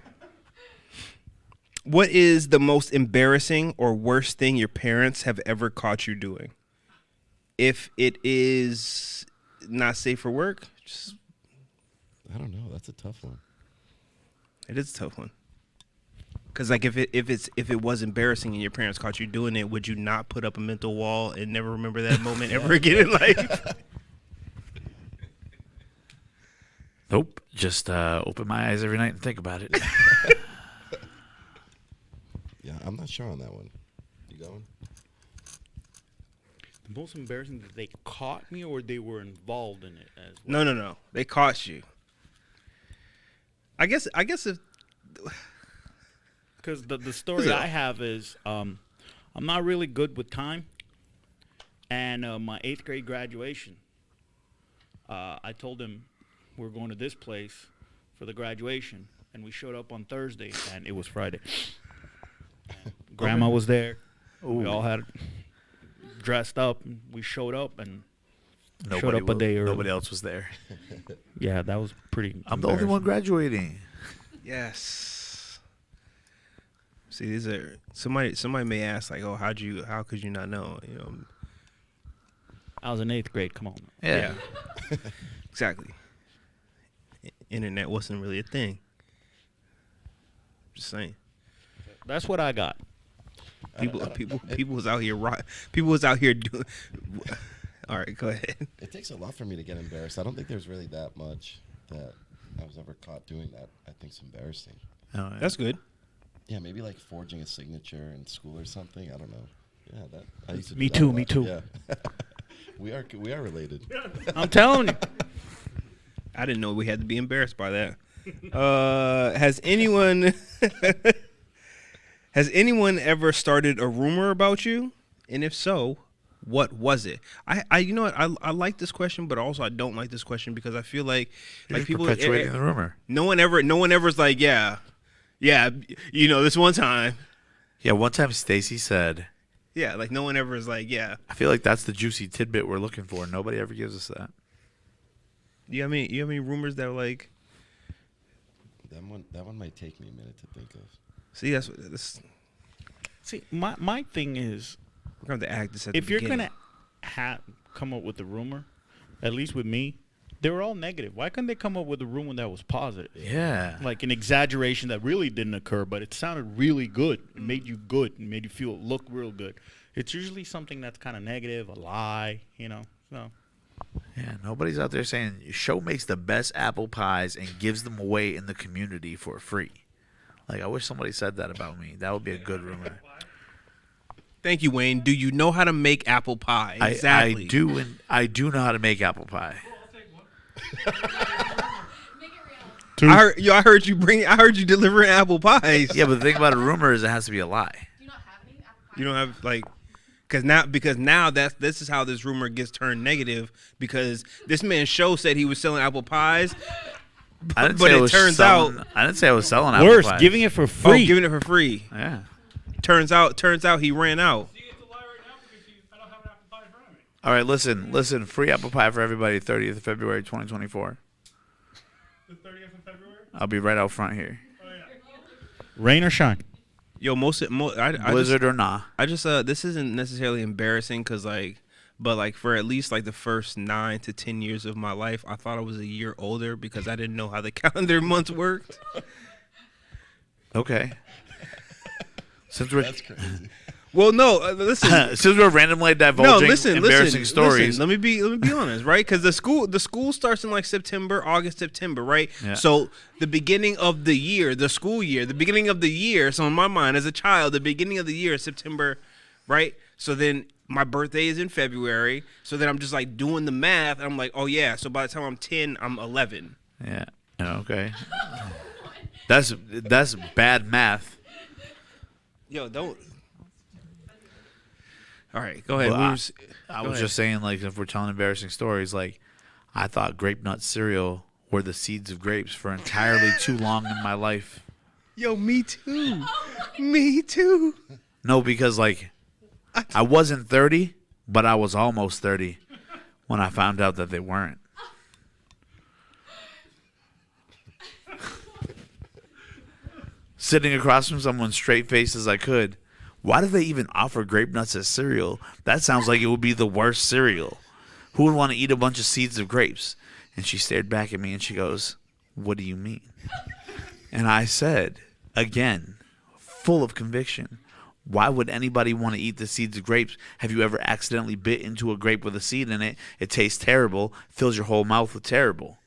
What is the most embarrassing or worst thing your parents have ever caught you doing? If it is not safe for work, just I don't know. That's a tough one. it is a tough one. Cause like if it was embarrassing and your parents caught you doing it, would you not put up a mental wall and never remember that moment ever again in life? Nope. Just open my eyes every night and think about it. Yeah, I'm not sure on that one. You going? The most embarrassing that they caught me or they were involved in it as well. No. They caught you. I guess if Because the story I have is I'm not really good with time. And my 8th grade graduation, I told them we're going to this place for the graduation. And we showed up on Thursday, and it was Friday. And Grandma was there. We all had dressed up. And we showed up and showed up a day early. Nobody else was there. Yeah, that was pretty I'm the only one graduating. yes. See, these are somebody may ask like, oh, how could you not know? You know. I was in 8th grade. Come on. Yeah. Exactly. Internet wasn't really a thing. Just saying. That's what I got. People was out here people was out here doing. All right, go ahead. It takes a lot for me to get embarrassed. I don't think there's really that much that I was ever caught doing that I think's embarrassing. Oh, yeah. That's good. Yeah, maybe like forging a signature in school or something. I don't know. Yeah, that I used to do Me that too, a me lot. too. Yeah. we are related. I'm telling you. I didn't know we had to be embarrassed by that. Has anyone ever started a rumor about you? And if so, what was it? I you know what, I like this question, but also I don't like this question because I feel like You're people perpetuating the rumor. no one ever's like, yeah, you know, this one time. Yeah, one time Stacy said, Yeah, like no one ever is like, yeah. I feel like that's the juicy tidbit we're looking for. Nobody ever gives us that. You have any rumors that are like, That one might take me a minute to think of. see, that's See, my thing is, we're going to act this at if the you're beginning. gonna come up with a rumor, at least with me, they were all negative. Why couldn't they come up with a rumor that was positive? Yeah. Like an exaggeration that really didn't occur, but it sounded really good. It made you good. It made you look real good. It's usually something that's kind of negative, a lie, you know. So Yeah, nobody's out there saying Sho makes the best apple pies and gives them away in the community for free. Like, I wish somebody said that about me. That would be a good rumor. Thank you, Wayne. Do you know how to make apple pie? Exactly. I do, and I do know how to make apple pie. I heard you delivering apple pies. Yeah, but the thing about a rumor is it has to be a lie. Do you not have any apple pie? You don't have like, because now this is how this rumor gets turned negative because this man Sho said he was selling apple pies. I didn't But say I it was turns selling, out- I didn't say I was selling apple worse, pies. giving it for Oh, free. giving it for free. Yeah. Turns out he ran out. See, it's a lie right now because I don't have an apple pie in front of me. All right, listen. Free apple pie for everybody. 30th of February, 2024. The 30th of February? I'll be right out front here. Oh, yeah. Rain or shine. Yo, Blizzard or nah. I just this isn't necessarily embarrassing but for at least like the first 9 to 10 years of my life, I thought I was a year older because I didn't know how the calendar months worked. Okay. Since we're That's crazy. Well, no, listen. since we're randomly divulging embarrassing stories. Listen, let me be honest, right? Because the school starts in like August, September, right? Yeah. So the beginning of the year, the school year, the beginning of the year. So in my mind, as a child, the beginning of the year is September, right? So then my birthday is in February. So then I'm just like doing the math. I'm like, oh yeah. So by the time I'm 10, I'm 11. Yeah. Okay. That's bad math. Yo, don't. All right, go ahead. Well, We I- were s- I go was ahead. just saying, like, if we're telling embarrassing stories, like, I thought grape nut cereal were the seeds of grapes for entirely too long in my life. Yo, me too. Me too. No, because, like, I wasn't 30, but I was almost 30 when I found out that they weren't. Sitting across from someone straight faced as I could. Why do they even offer grape nuts as cereal? That sounds like it would be the worst cereal. Who would want to eat a bunch of seeds of grapes? And she stared back at me and she goes, "What do you mean?" And I said, again, full of conviction, why would anybody want to eat the seeds of grapes? Have you ever accidentally bit into a grape with a seed in it? It tastes terrible, fills your whole mouth with terrible.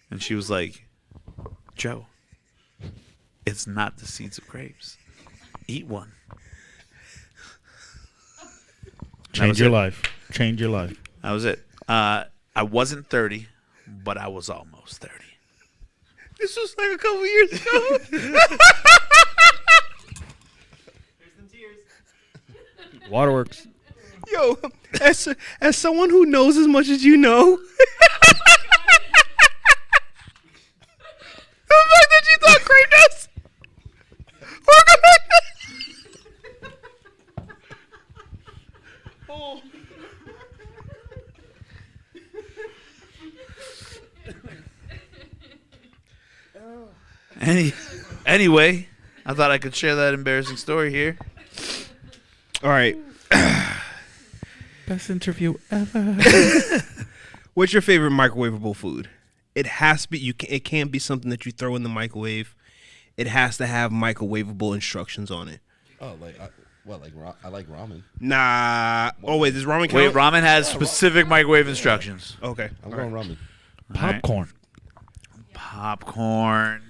And she was like, "Joe, it's not the seeds of grapes. Eat one." Change your life. Change your life. That was it. I wasn't 30, but I was almost 30. This was like a couple years ago. There's some tears. Waterworks. Yo, as someone who knows as much as you know, the fact that you thought grape nuts were good. Oh. Anyway, I thought I could share that embarrassing story here. All right. Best interview ever. What's your favorite microwavable food? It has to be. It can't be something that you throw in the microwave. It has to have microwavable instructions on it. Oh, I like ramen. Nah. Oh wait, does ramen count? Wait, ramen has specific microwave instructions. Okay. I'm all going right. ramen. Popcorn. Popcorn.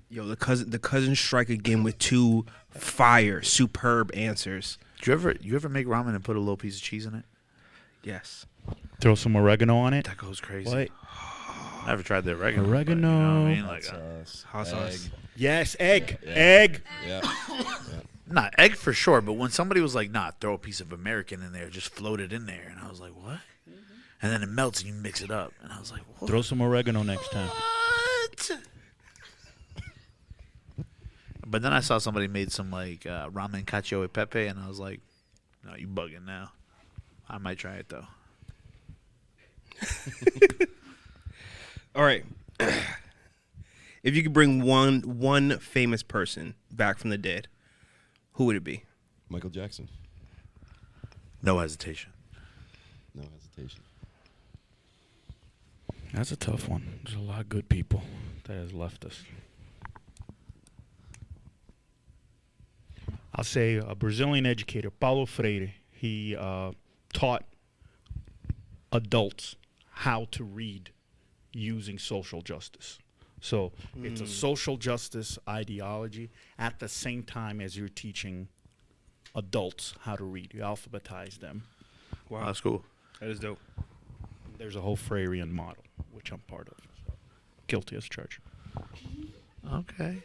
Yo, the cousin strike again with two superb answers. Do you ever make ramen and put a little piece of cheese in it? Yes. Throw some oregano on it. That goes crazy. What? I never tried the oregano. Oregano. But, you know what I mean? Hot Like, sauce. Hot sauce. Yes, egg. Yeah. Egg. Yeah. not egg for sure, but when somebody was like, "Nah, throw a piece of American in there, just float it in there," and I was like, "What?" And then it melts and you mix it up, and I was like, "What?" Throw some oregano next time. What? But then I saw somebody made some like ramen cacio e pepe, and I was like, "No, you bugging now." I might try it though. All right. If you could bring one famous person back from the dead, who would it be? Michael Jackson. No hesitation. No hesitation. That's a tough one. There's a lot of good people that has left us. I'll say a Brazilian educator, Paulo Freire. He taught adults how to read using social justice. So it's a social justice ideology at the same time as you're teaching adults how to read. You alphabetize them. Wow, that's cool. That is dope. There's a whole Freirean model, which I'm part of. So, guilty as charged. Okay.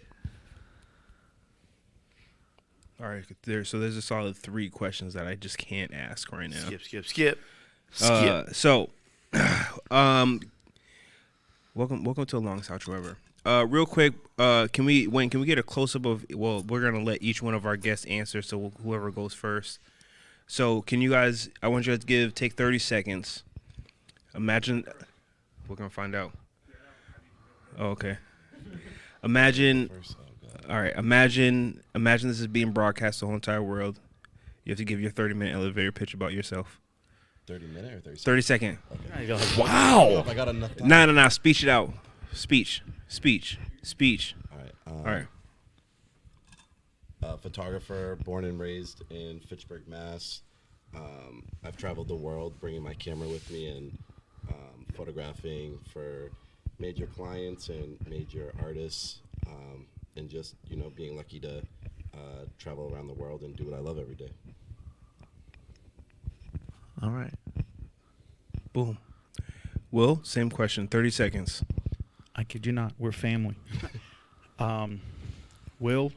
All right. There's a solid 3 questions that I just can't ask right now. Skip. Welcome to a long South Trevor. Real quick, can we get a close up of? Well, we're gonna let each one of our guests answer, so whoever goes first. So, can you guys? I want you guys to take 30 seconds. Imagine, we're gonna find out. Oh, okay. Imagine. All right. Imagine this is being broadcast to the whole entire world. You have to give your 30-minute elevator pitch about yourself. 30 minute or 30 seconds? 30 second. Okay. I don't know Wow. if I got enough time. No. Speech it out. Speech. All right. All right. Photographer, born and raised in Fitchburg, Mass. I've traveled the world bringing my camera with me and photographing for major clients and major artists, and just being lucky to travel around the world and do what I love every day. All right. Boom. Will, same question. 30 seconds. I kid you not. We're family. Will,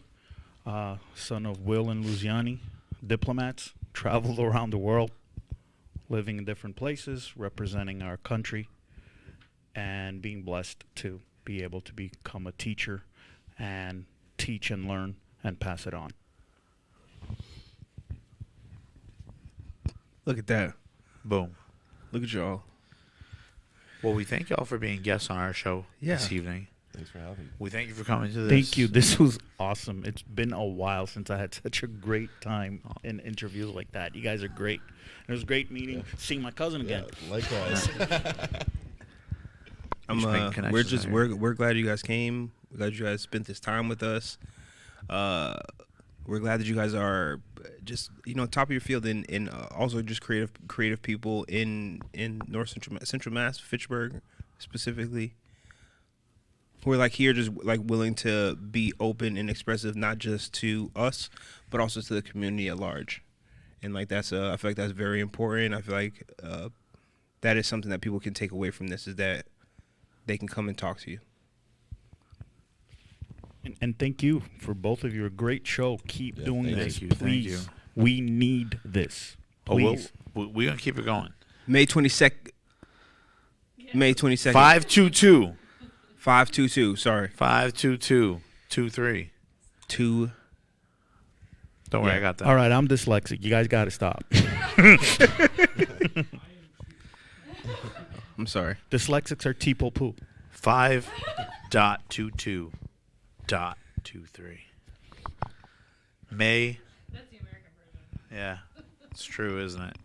son of Will and Luciani, diplomats, traveled around the world, living in different places, representing our country, and being blessed to be able to become a teacher and teach and learn and pass it on. Look at that. Boom. Look at y'all. Well, we thank y'all for being guests on our show this Yeah. evening. Thanks for having me. We thank you for coming to this. Thank you. This was awesome. It's been a while since I had such a great time in interviews like that. You guys are great. It was great meeting, seeing my cousin again. Yeah, likewise. Just making connections We're just out here. we're glad you guys came. We're glad you guys spent this time with us. We're glad that you guys are just top of your field and also just creative people in North Central Mass, Fitchburg specifically. We're like here just like willing to be open and expressive, not just to us, but also to the community at large. And like I feel like that's very important. I feel like that is something that people can take away from this, is that they can come and talk to you. And thank you for both of you. A great show. Keep Yeah, doing thank this, you. Thank you. please. We need this. Oh, Please. we're going to keep it going. May 22nd. May 22nd. 522. 522. Sorry. 522. 23. 2. Don't worry, Yeah. I got that. All right, I'm dyslexic. You guys got to stop. I'm sorry. Dyslexics are tipo poo. 5.22.23. May. That's the American version. Yeah. It's true, isn't it?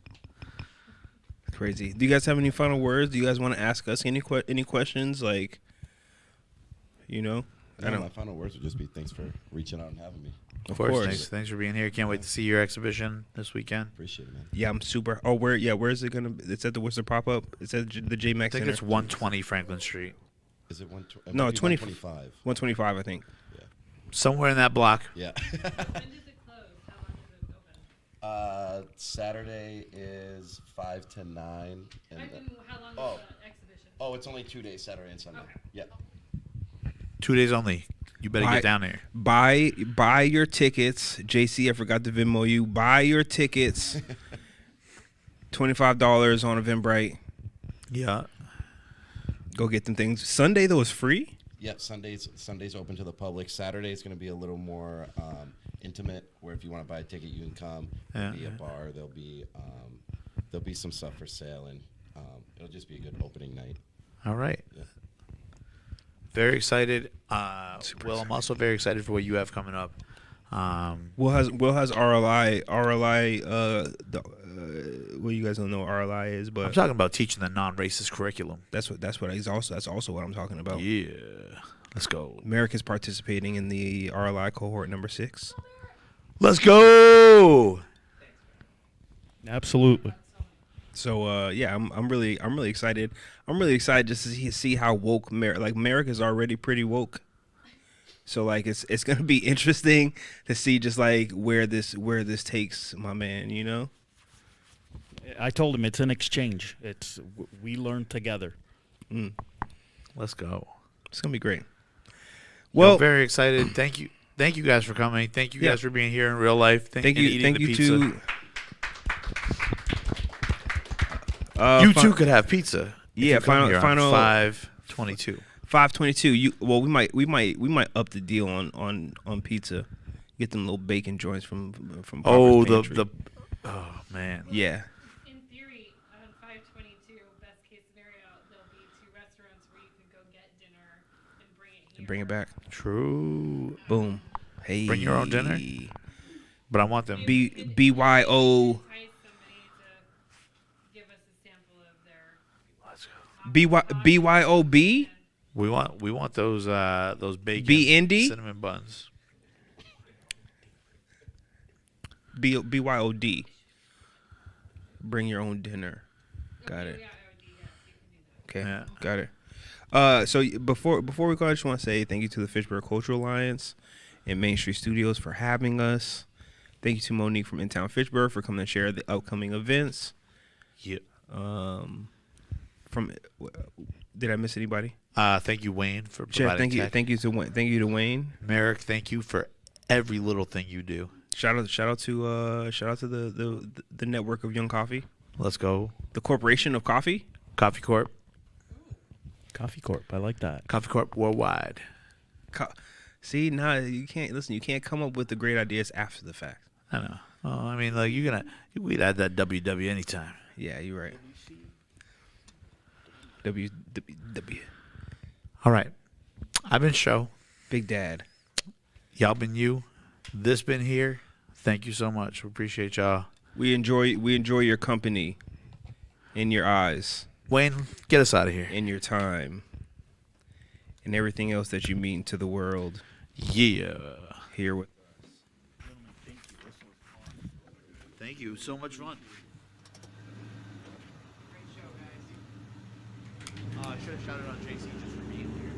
Crazy. Do you guys have any final words? Do you guys want to ask us any questions? Like, I No, don't. my final words would just be thanks for reaching out and having me. Of course. Thanks for being here. Can't wait to see your exhibition this weekend. Appreciate it, man. Yeah, I'm super. Oh, where is it gonna? It's at the Worcester pop up. It's at the J I Max think Center. it's 120 Franklin Street. Is it No, 20 125? 125, I think. Somewhere in that block. Yeah. When does it close? How long does it open? Saturday is 5 to 9. And I mean, how long oh. is the exhibition? oh, it's only 2 days, Saturday and Sunday. Okay. Yeah. 2 days only. You better get down there. Buy your tickets. JC, I forgot to Venmo you. Buy your tickets. $25 on Eventbrite. Yeah. Go get them things. Sunday though is free. Yeah, Sunday's open to the public. Saturday is going to be a little more intimate, where if you want to buy a ticket, you can come. There'll be a bar. There'll be some stuff for sale, and it'll just be a good opening night. All right. Yeah. Very excited. Super Will, I'm also very excited for what you have coming up. Will has RLI. Well, you guys don't know what RLI is, I'm but talking about teaching the non-racist curriculum. that's also what I'm talking about. Yeah. Let's go. America's participating in the RLI cohort number 6. Let's go. Absolutely. So yeah, I'm really excited. I'm really excited just to see how woke America's already pretty woke. So like it's gonna be interesting to see just like where this takes my man. I told him it's an exchange. We learn together. Let's go. It's gonna be great. Well, Well, very excited. Thank you guys for coming. Thank you guys for being here in real life. thank and you eating the to. You too could have pizza. if Yeah, you come here on final 5/22. 522. We might up the deal on pizza. Get them little bacon joints from Oh, Popper's Pantry. oh man. Yeah. In theory, on 5/22, best case scenario, there'll be 2 restaurants where you can go get dinner and bring it here. Bring it back. True. Boom. Hey. Bring your own dinner? But I want them. BYO. Entice somebody to give us a sample of their Let's go. BYOB. We want those bacon BND? cinnamon buns. BYOD. Bring your own dinner. Got it. Okay, Yeah. got it. So before we go, I just want to say thank you to the Fitchburg Cultural Alliance and Main Street Studios for having us. Thank you to Monique from In Town Fitchburg for coming to share the upcoming events. Yep. Did I miss anybody? Thank you, Wayne, for Jeff, providing thank you, tech. thank you to Wayne. Thank you to Wayne. Merrick, thank you for every little thing you do. Shout out to the network of Young Coffee, Let's go. the corporation of coffee. Coffee Corp. Coffee Corp. I like that. Coffee Corp worldwide. See, now you can't listen. You can't come up with the great ideas after the fact. I know. Oh, I mean, like we'd add that WW anytime. Yeah, you're right. W. All right. I've been Sho. Big Dad. Y'all been you. This been here. Thank you so much. We appreciate y'all. We enjoy your company, in your eyes, Wayne, get us out of here. in your time, and everything else that you mean to the world. Yeah. Here with. Thank you. So much fun. I should have shouted out JC just for being here.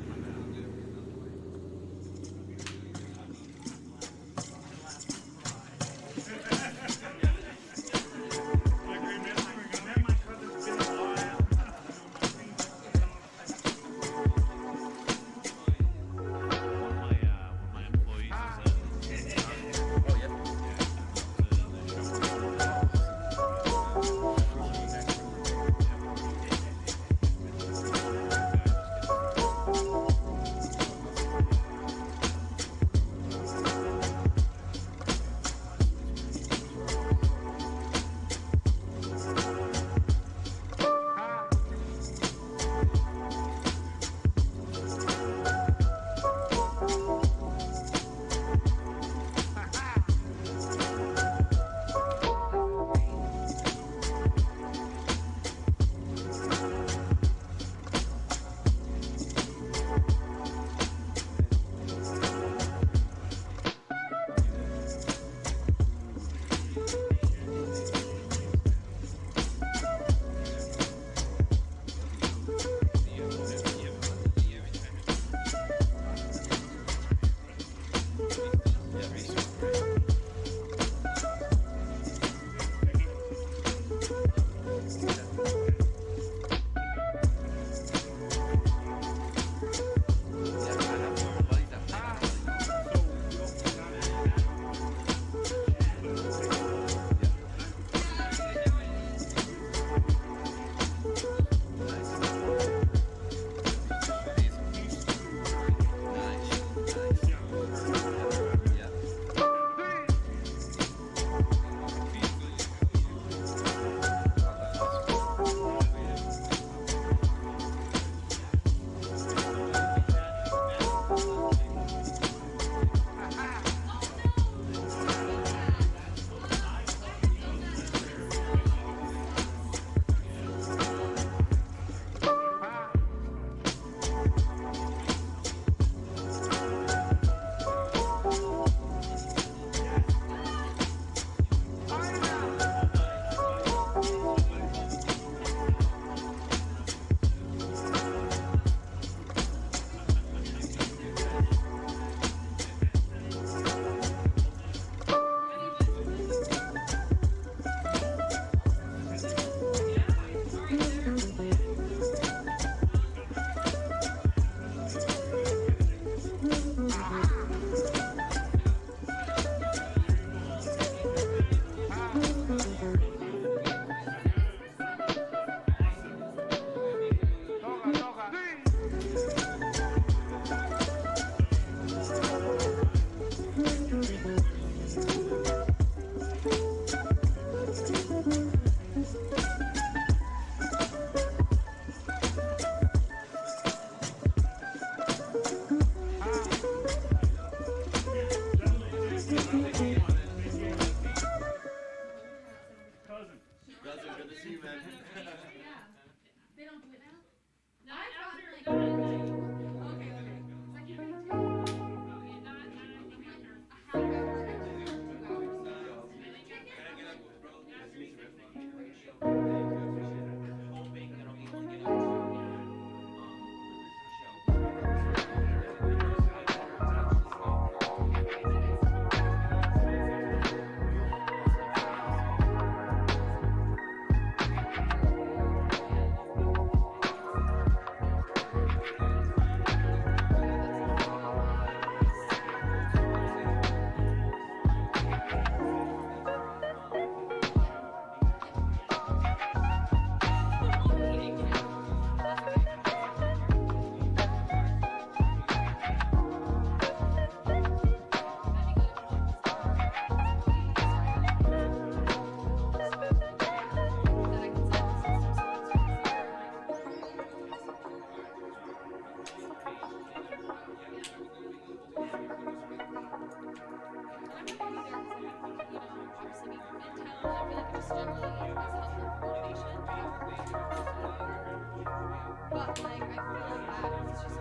But like I feel like that is just